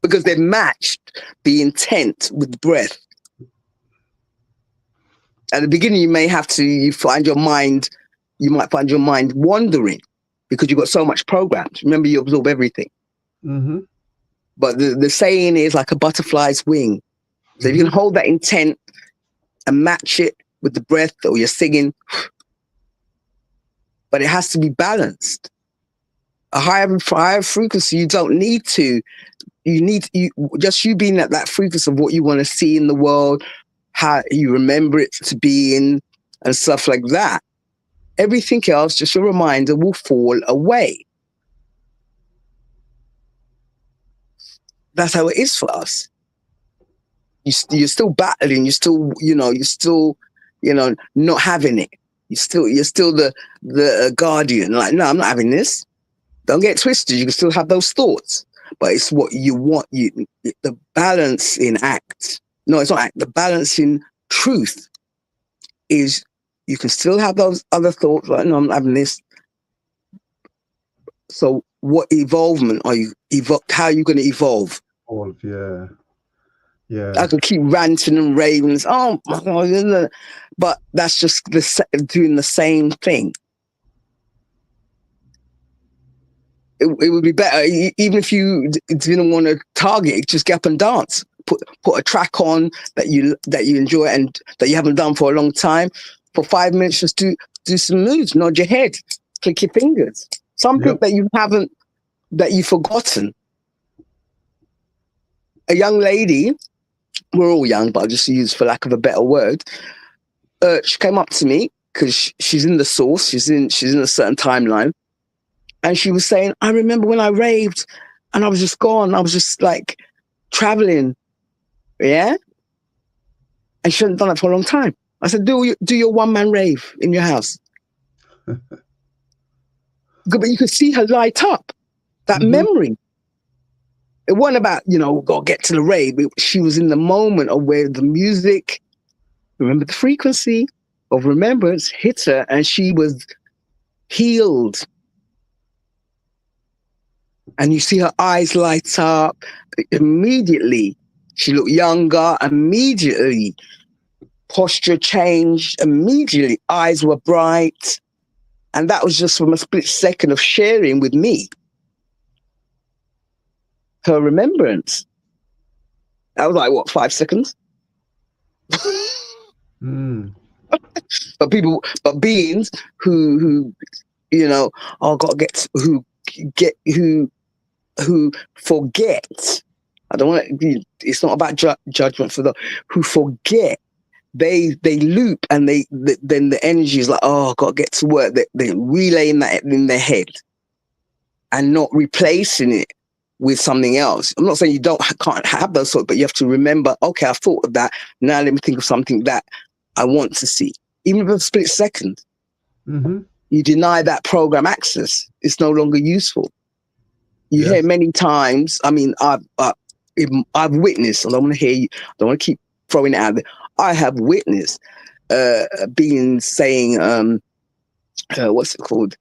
S2: because they've matched the intent with breath. At the beginning, you might find your mind wandering because you've got so much programs. Remember, you absorb everything. But the saying is like a butterfly's wing. So if you can hold that intent and match it with the breath or you're singing, but it has to be balanced. A higher frequency, you don't need to. You being at that frequency of what you want to see in the world, how you remember it to be in, and stuff like that. Everything else, just a reminder, will fall away. That's how it is for us. You're still battling. You're still not having it. You're still the guardian. Like, no, I'm not having this. Don't get twisted. You can still have those thoughts, but it's what you want. The balance in act. No, it's not act. The balance in truth is you can still have those other thoughts. Like, no, I'm not having this. So, what evolvement are you? How are you going to evolve?
S1: Yeah.
S2: I could keep ranting and raving. Oh my God. But that's just doing the same thing. It would be better, even if you didn't want to target, just get up and dance. Put a track on that you enjoy and that you haven't done for a long time. For 5 minutes, just do some moves, nod your head, click your fingers. Something that you've forgotten. A young lady, we're all young, but I'll just use for lack of a better word. She came up to me because she's in the source. She's in a certain timeline. And she was saying, I remember when I raved and I was just gone. I was just like traveling. Yeah. And she hadn't done that for a long time. I said, do your one-man rave in your house. But you could see her light up, that
S1: Mm-hmm.
S2: memory. It wasn't about, got to get to the rave. She was in the moment of where the music, remember the frequency of remembrance hit her, and she was healed. And you see her eyes light up. Immediately, she looked younger. Immediately, posture changed. Immediately, eyes were bright. And that was just from a split second of sharing with me her remembrance. That was like, what, 5 seconds?
S1: Mm.
S2: But beings who got to who forget. I don't want to. It's not about judgment for them who forget. They loop, and then the energy is like, oh, got to get to work. They relaying that in their head and not replacing it with something else. I'm not saying you can't have those thoughts, but you have to remember, okay, I've thought of that. Now let me think of something that I want to see. Even for a split second,
S1: Mm-hmm.
S2: you deny that program access. It's no longer useful. You hear
S1: Yes.
S2: many times. I mean, I've witnessed. I don't want to hear you. I don't want to keep throwing it out there. I have witnessed being saying, what's it called?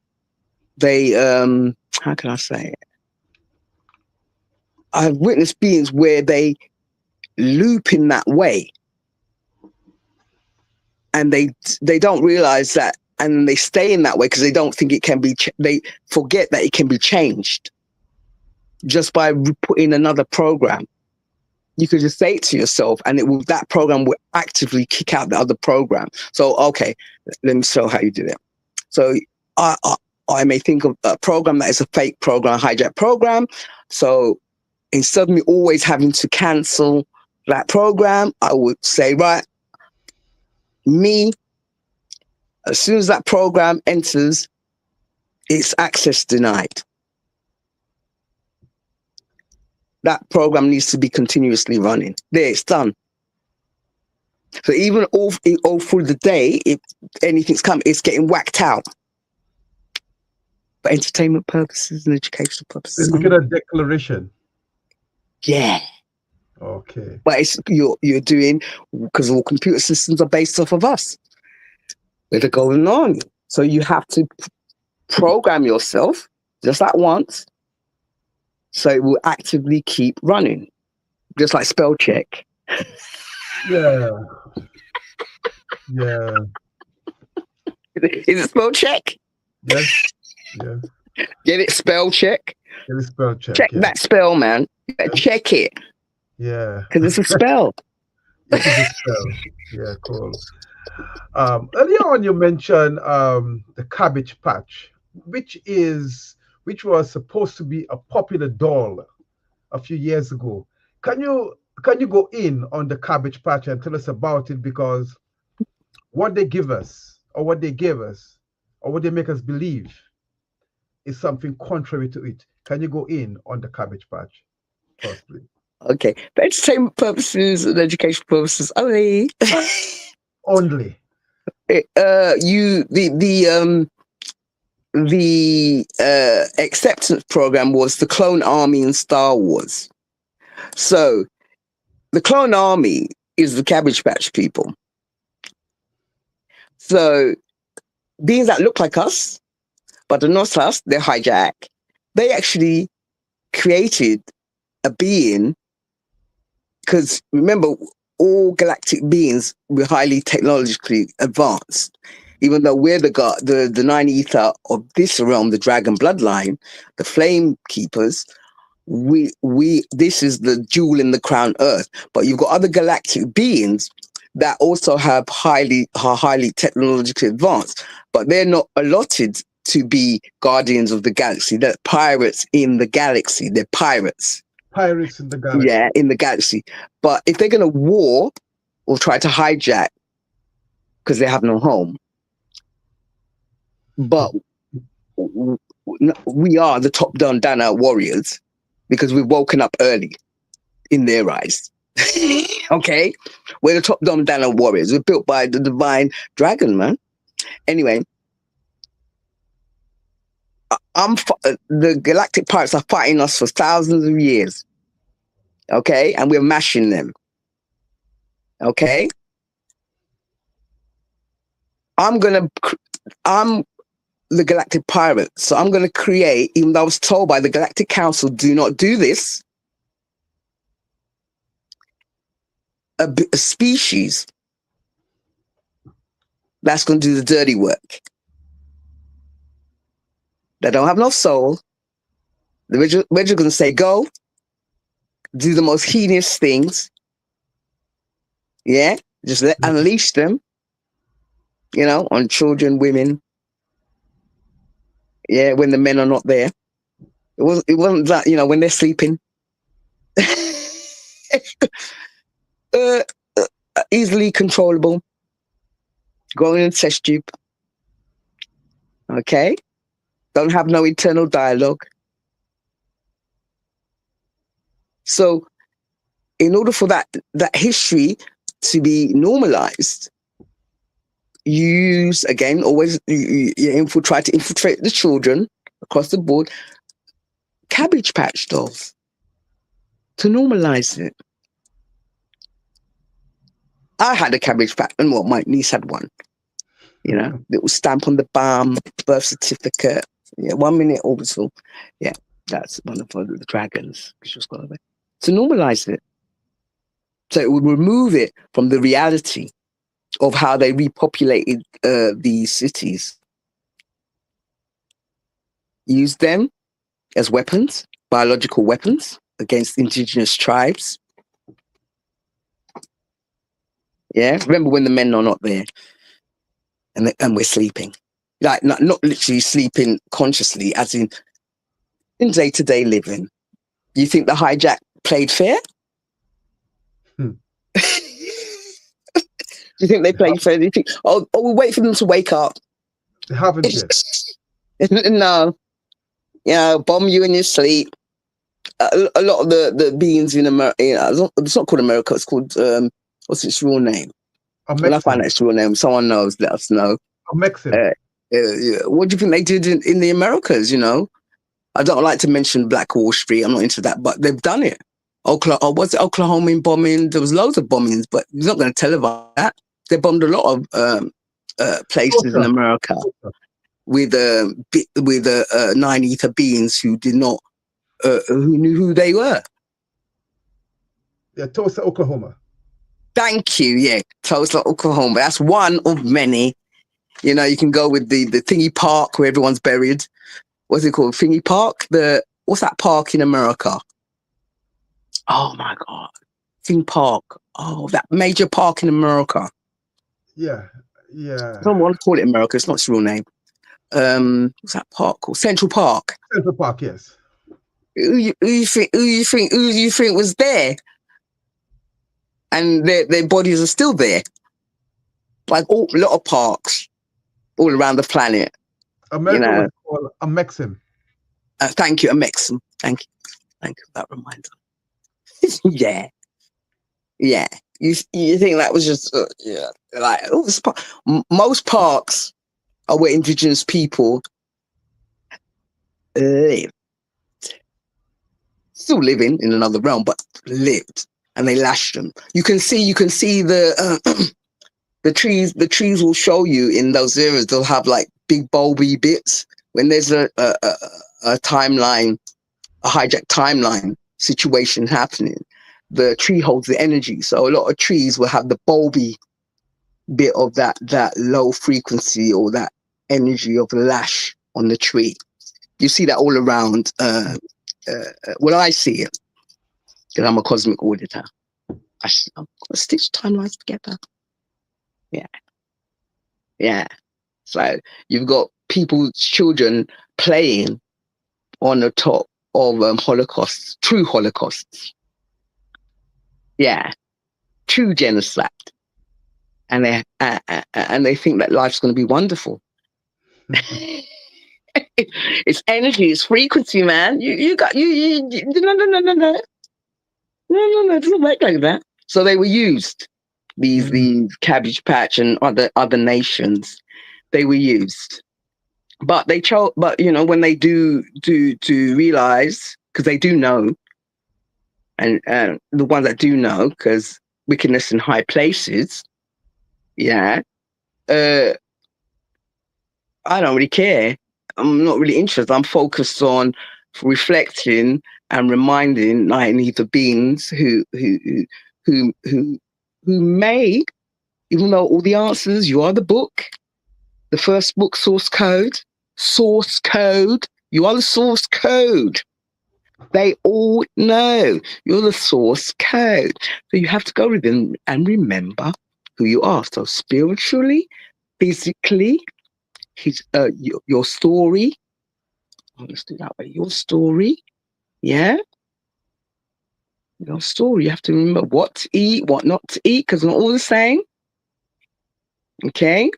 S2: They, how can I say it? I've witnessed beings where they loop in that way, and they don't realize that, and they stay in that way because they don't think it can be. They forget that it can be changed just by putting another program. You could just say it to yourself, and that program will actively kick out the other program. So, okay, let me show how you do it. So, I may think of a program that is a fake program, a hijack program. So, instead of me always having to cancel that program, I would say, right, me, as soon as that program enters, it's access denied. That program needs to be continuously running. There, it's done. So even all through the day, if anything's coming, it's getting whacked out. For entertainment purposes and educational purposes.
S1: Then make it a declaration.
S2: Yeah.
S1: Okay.
S2: But it's you're doing, because all computer systems are based off of us. They're going on. So you have to program yourself just that once, so it will actively keep running. Just like spell check.
S1: Yeah. Yeah.
S2: Is it spell check?
S1: Yes. Yes.
S2: Get it? Spell check.
S1: Get a spell check.
S2: Check
S1: Yeah.
S2: that spell, man. Check it.
S1: Yeah.
S2: Because it's a spell.
S1: It is a spell. Yeah. Cool. Earlier on, you mentioned the Cabbage Patch, which was supposed to be a popular doll a few years ago. Can you go in on the Cabbage Patch and tell us about it? Because what they give us, or what they gave us, or what they make us believe is something contrary to it. Can you go in on the Cabbage Patch first, please?
S2: Okay. For entertainment purposes and educational purposes only.
S1: Only.
S2: The acceptance program was the Clone Army in Star Wars. So the Clone Army is the Cabbage Patch people. So beings that look like us, but are not us, they're hijack. They actually created a being, because remember, all galactic beings were highly technologically advanced. Even though we're the nine ether of this realm, the dragon bloodline, the flame keepers, this is the jewel in the crown earth. But you've got other galactic beings that also are highly technologically advanced, but they're not allotted to be guardians of the galaxy. They're pirates in the galaxy. They're pirates.
S1: Pirates in the Galaxy.
S2: Yeah, in the galaxy. But if they're going to war or try to hijack, because they have no home, but we are the top down Dana warriors, because we've woken up early in their eyes. Okay, we're the top dominant warriors. We're built by the divine dragon, man. Anyway, the galactic pirates are fighting us for thousands of years. Okay, and we're mashing them. Okay, I'm the galactic pirate, so I'm gonna create. Even though I was told by the Galactic Council, do not do this. A species that's gonna do the dirty work. They don't have no soul. We're just gonna say go, do the most heinous things. Yeah, just unleash them. On children, women. Yeah, when the men are not there. It wasn't that, when they're sleeping. uh, Easily controllable. Growing in test tube. Okay? Don't have no internal dialogue. So, in order for that history to be normalized, use, again, always try to infiltrate the children across the board. Cabbage Patch dolls to normalize it. I had a Cabbage Patch, and my niece had one. Little stamp on the bum, birth certificate. Yeah, 1 minute orbital. Yeah, that's one of the dragons. She was got away. To normalize it. So it would remove it from the reality of how they repopulated these cities. Use them as weapons, biological weapons against indigenous tribes. Yeah, remember when the men are not there and we're sleeping. Like not literally sleeping consciously, as in day-to-day living. You think the hijack played fair? Do you think they played fair? Do you think, we'll wait for them to wake up?
S1: They haven't yet.
S2: No. Bomb you in your sleep. A lot of the beings in America, it's not called America, it's called, what's its real name? When I find out its real name, someone knows, let us know.
S1: Mexican.
S2: What do you think they did in the Americas, I don't like to mention Black Wall Street, I'm not into that, but they've done it. Was it Oklahoma bombing? There was loads of bombings, but he's not going to televise that. They bombed a lot of places in America with 9 ether beings who did not, who knew who they were.
S1: Yeah, Tulsa, Oklahoma.
S2: Thank you. Yeah, Tulsa, Oklahoma. That's one of many. You can go with the thingy park where everyone's buried. What's it called? Thingy Park? What's that park in America? Oh my God. Thing Park. Oh, that major park in America.
S1: Yeah.
S2: I don't want to call it America. It's not its real name. What's that park called? Central Park.
S1: Central Park, yes.
S2: Who you think was there? And their bodies are still there. Like a lot of parks all around the planet.
S1: America was called a Mexican.
S2: Thank you, a Mexican. Thank you. That reminder. Yeah. You think that was just like most parks are where indigenous people lived, still living in another realm, but lived, and they lashed them. You can see the the trees. The trees will show you in those areas. They'll have like big bulby bits when there's a timeline, a hijacked timeline situation happening. The tree holds the energy, so a lot of trees will have the bulby bit of that low frequency or that energy of lash on the tree. You see that all around. Well, I see it because I'm a cosmic auditor. I'm gonna stitch timelines together. Yeah. So you've got people's children playing on the top of holocausts, true holocausts. Yeah, true genocide, and they think that life's going to be wonderful. It's energy, it's frequency, man. You got no. It doesn't work like that. So they were used. These Cabbage Patch and other nations, they were used. But they chose. But when they do realize, because they do know, and the ones that do know, because wickedness in high places, yeah. I don't really care. I'm not really interested. I'm focused on reflecting and reminding the beings who made, even though all the answers, you are the book, the first book, source code, you are the source code. They all know you're the source code. So you have to go within and remember who you are. So spiritually, physically, your story. Let's do that way. Your story, yeah. Your story. You have to remember what to eat, what not to eat, because not all the same. Okay.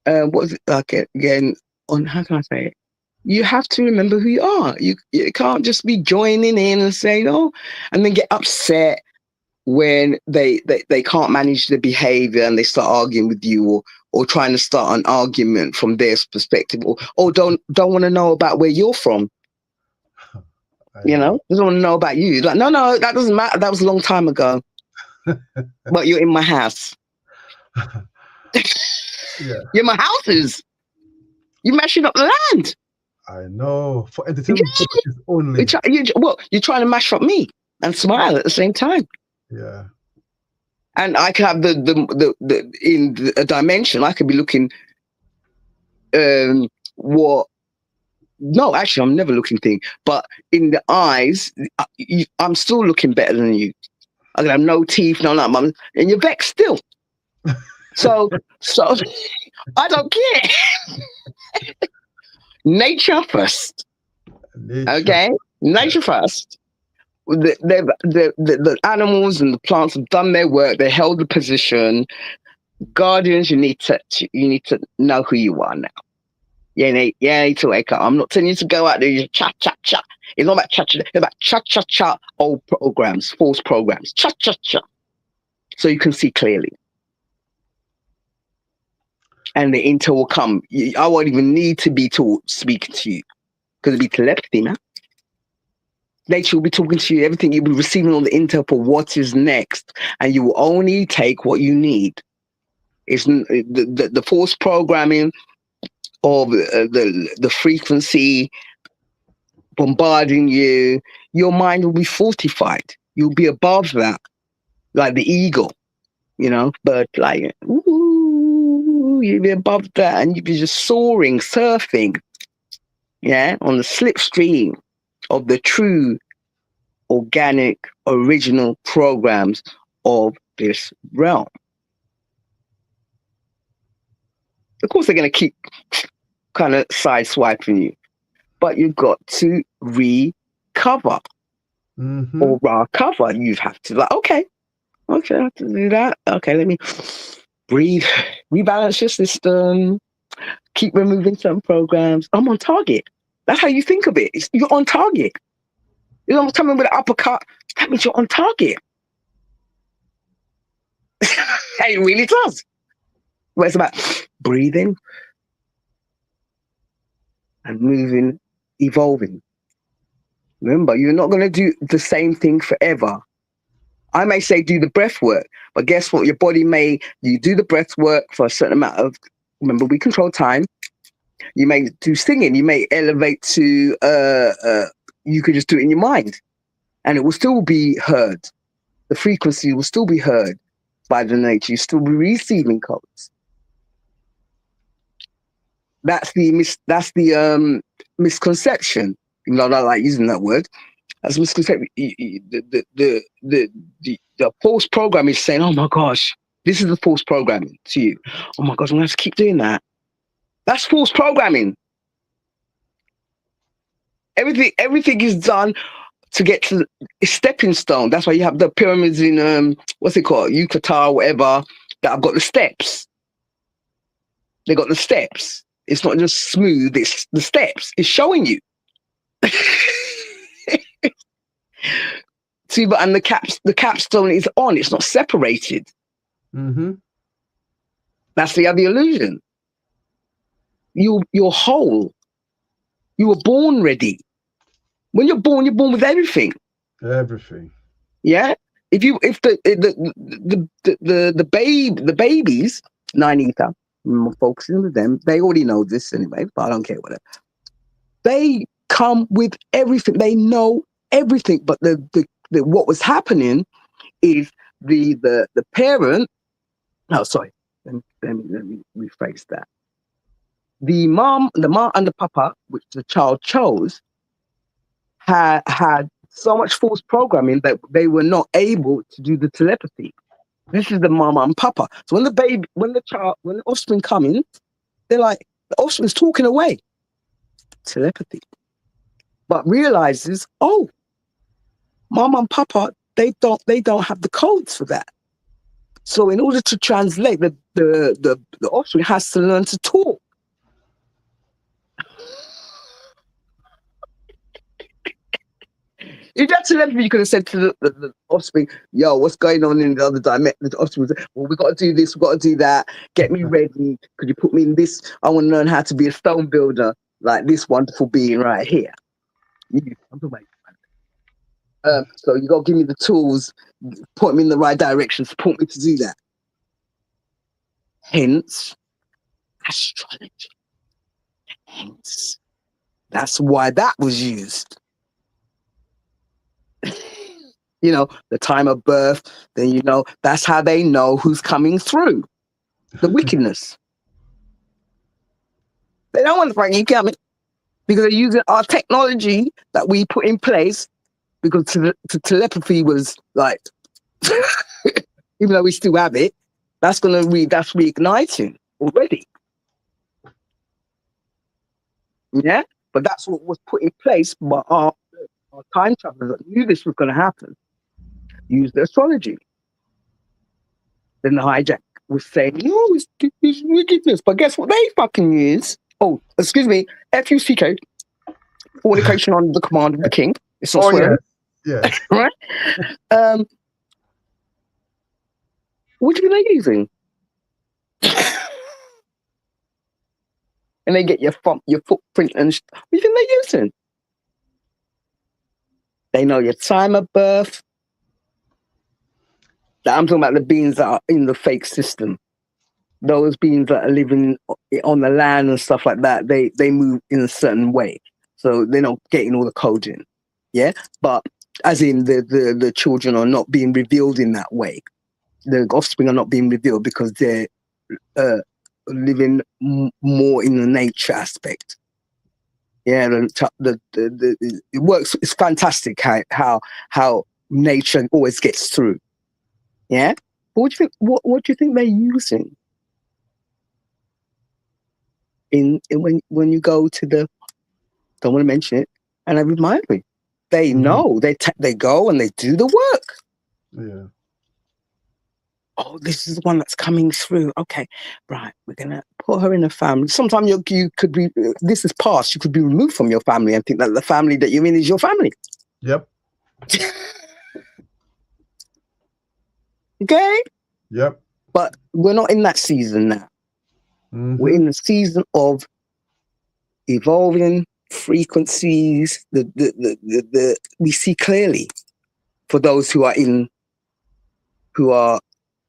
S2: What is it? Okay, again, on how can I say it? You have to remember who you are. You can't just be joining in and saying, oh, and then get upset when they can't manage the behavior and they start arguing with you, or trying to start an argument from their perspective, or don't want to know about where you're from.
S1: I know.
S2: They don't want to know about you. Like, no, that doesn't matter. That was a long time ago. But you're in my house.
S1: Yeah,
S2: You're in my houses. You're mashing up the land.
S1: I know. For entertainment purposes only.
S2: You're trying to mash up me and smile at the same time.
S1: Yeah.
S2: And I could have the in a dimension. I could be looking. What? No, actually, I'm never looking thing. But in the eyes, I'm still looking better than you. I can have no teeth, no nothing, and you're vexed still. So I don't care. Nature first. Okay? Nature first. The animals and the plants have done their work. They held the position. Guardians, you need to know who you are now. You need to wake up. I'm not telling you to go out there and cha cha cha. It's not about cha cha. It's about cha cha cha. Old programs, false programs. Cha cha cha. So you can see clearly. And the intel will come. I won't even need to be speaking to you, because it'll be telepathy now. Nature will be talking to you. Everything you'll be receiving on the intel for what is next, and you will only take what you need. It's the false programming of the frequency bombarding you. Your mind will be fortified. You'll be above that, like the eagle, bird flying. Ooh, you'll be above that, and you'll be just soaring, surfing, on the slipstream of the true, organic, original programs of this realm. Of course, they're going to keep kind of sideswiping you, but you've got to recover or recover. You have to okay, I have to do that. Okay, let me breathe, rebalance your system, keep removing some programs. I'm on target. That's how you think of it. You're on target. You're not coming with an uppercut. That means you're on target. It really does. But it's about breathing and moving, evolving. Remember, you're not going to do the same thing forever. I may say do the breath work, but guess what? Your body you do the breath work for a certain amount of, remember, we control time. You may do singing. You may elevate to, you could just do it in your mind, and it will still be heard. The frequency will still be heard by the nature. You still be receiving codes. That's the misconception. I like using that word. That's misconception. The false program is saying, "Oh my gosh, this is the false programming to you. Oh my gosh, I'm gonna have to keep doing that." That's false programming. Everything is done to get to a stepping stone. That's why you have the pyramids in what's it called, Yucatan, whatever, that have got the steps. They got the steps. It's not just smooth. It's the steps. It's showing you See, but and the capstone is on. It's not separated.
S1: Mm-hmm.
S2: That's the other illusion. You're whole. You were born ready. When you're born with everything.
S1: Everything.
S2: Yeah. If the babies, 9 ether, I'm focusing on them. They already know this anyway, but I don't care whatever. They come with everything. They know everything. But the what was happening is the parent. Oh, sorry. Let me rephrase that. The mom and the papa, which the child chose, had so much false programming that they were not able to do the telepathy. This is the mama and papa. So when the offspring come in, they're like, the offspring's talking away. Telepathy. But realizes, oh, mama and papa, they don't have the codes for that. So in order to translate, the offspring has to learn to talk. If that's telepathy, you could have said to the offspring, yo, what's going on in the other dimension? The offspring was, well, we got to do this, we got to do that. Get me ready. Could you put me in this? I want to learn how to be a stone builder like this wonderful being right here. I'm talking about so you got to give me the tools, point me in the right direction, support me to do that. Hence, astrology. Hence, that's why that was used. You know, the time of birth, then you know, that's how they know who's coming through. The wickedness. They don't want to bring you coming because they're using our technology that we put in place because telepathy was like, even though we still have it, that's reigniting already. Yeah? But that's what was put in place by our time travelers that knew this was going to happen. Use the astrology. Then the hijack was saying, no, it's wickedness. But guess what they fucking use? Oh, excuse me, FUCK, fornication under the command of the king. It's not swearing.
S1: Yes.
S2: Right? What do you think they're using? And they get your footprint and what do you think they're using? They know your time of birth. I'm talking about the beings that are in the fake system. Those beings that are living on the land and stuff like that, they move in a certain way. So they're not getting all the coding. Yeah? But as in the children are not being revealed in that way. The offspring are not being revealed because they're living more in the nature aspect. Yeah, it works. It's fantastic how nature always gets through. Yeah, but what do you think? What do you think they're using in when you go to the? Don't want to mention it, and I remind me. They know they go and they do the work.
S1: Yeah.
S2: Oh, this is the one that's coming through. Okay, right. We're gonna put her in a family. Sometimes you could be. This is past. You could be removed from your family and think that the family that you're in is your family.
S1: Yep.
S2: Okay.
S1: Yep.
S2: But we're not in that season now. We're in the season of evolving frequencies. We see clearly for those who are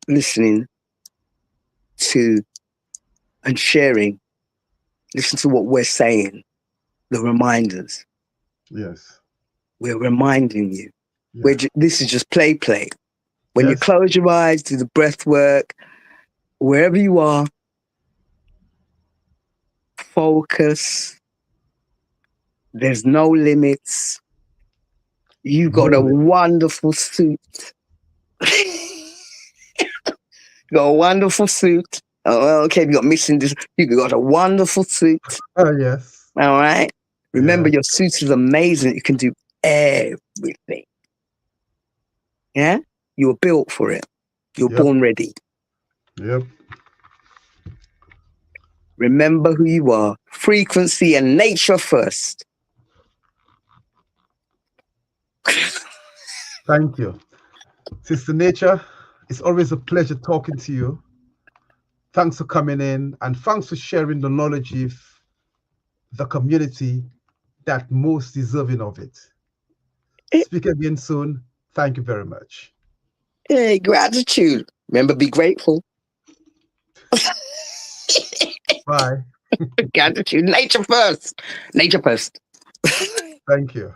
S2: listening to and sharing. Listen to what we're saying. The reminders.
S1: Yes.
S2: We're reminding you.
S1: Yeah.
S2: This is just play. When you
S1: Yes.
S2: close your eyes, do the breath work, wherever you are, focus. There's no limits. You got a wonderful suit. You got a wonderful suit. Oh, okay, you got missing this. You got a wonderful suit.
S1: Oh, yes.
S2: All right. Remember,
S1: Yeah.
S2: your suit is amazing. You can do everything. Yeah? You were built for it. You were born ready.
S1: Yep.
S2: Remember who you are. Frequency and nature first.
S1: Thank you. Sister Nature, it's always a pleasure talking to you. Thanks for coming in and thanks for sharing the knowledge with the community that most deserving of it. Speak again soon. Thank you very much.
S2: Hey, gratitude. Remember, be grateful.
S1: Bye.
S2: Gratitude. Nature first. Nature first.
S1: Thank you.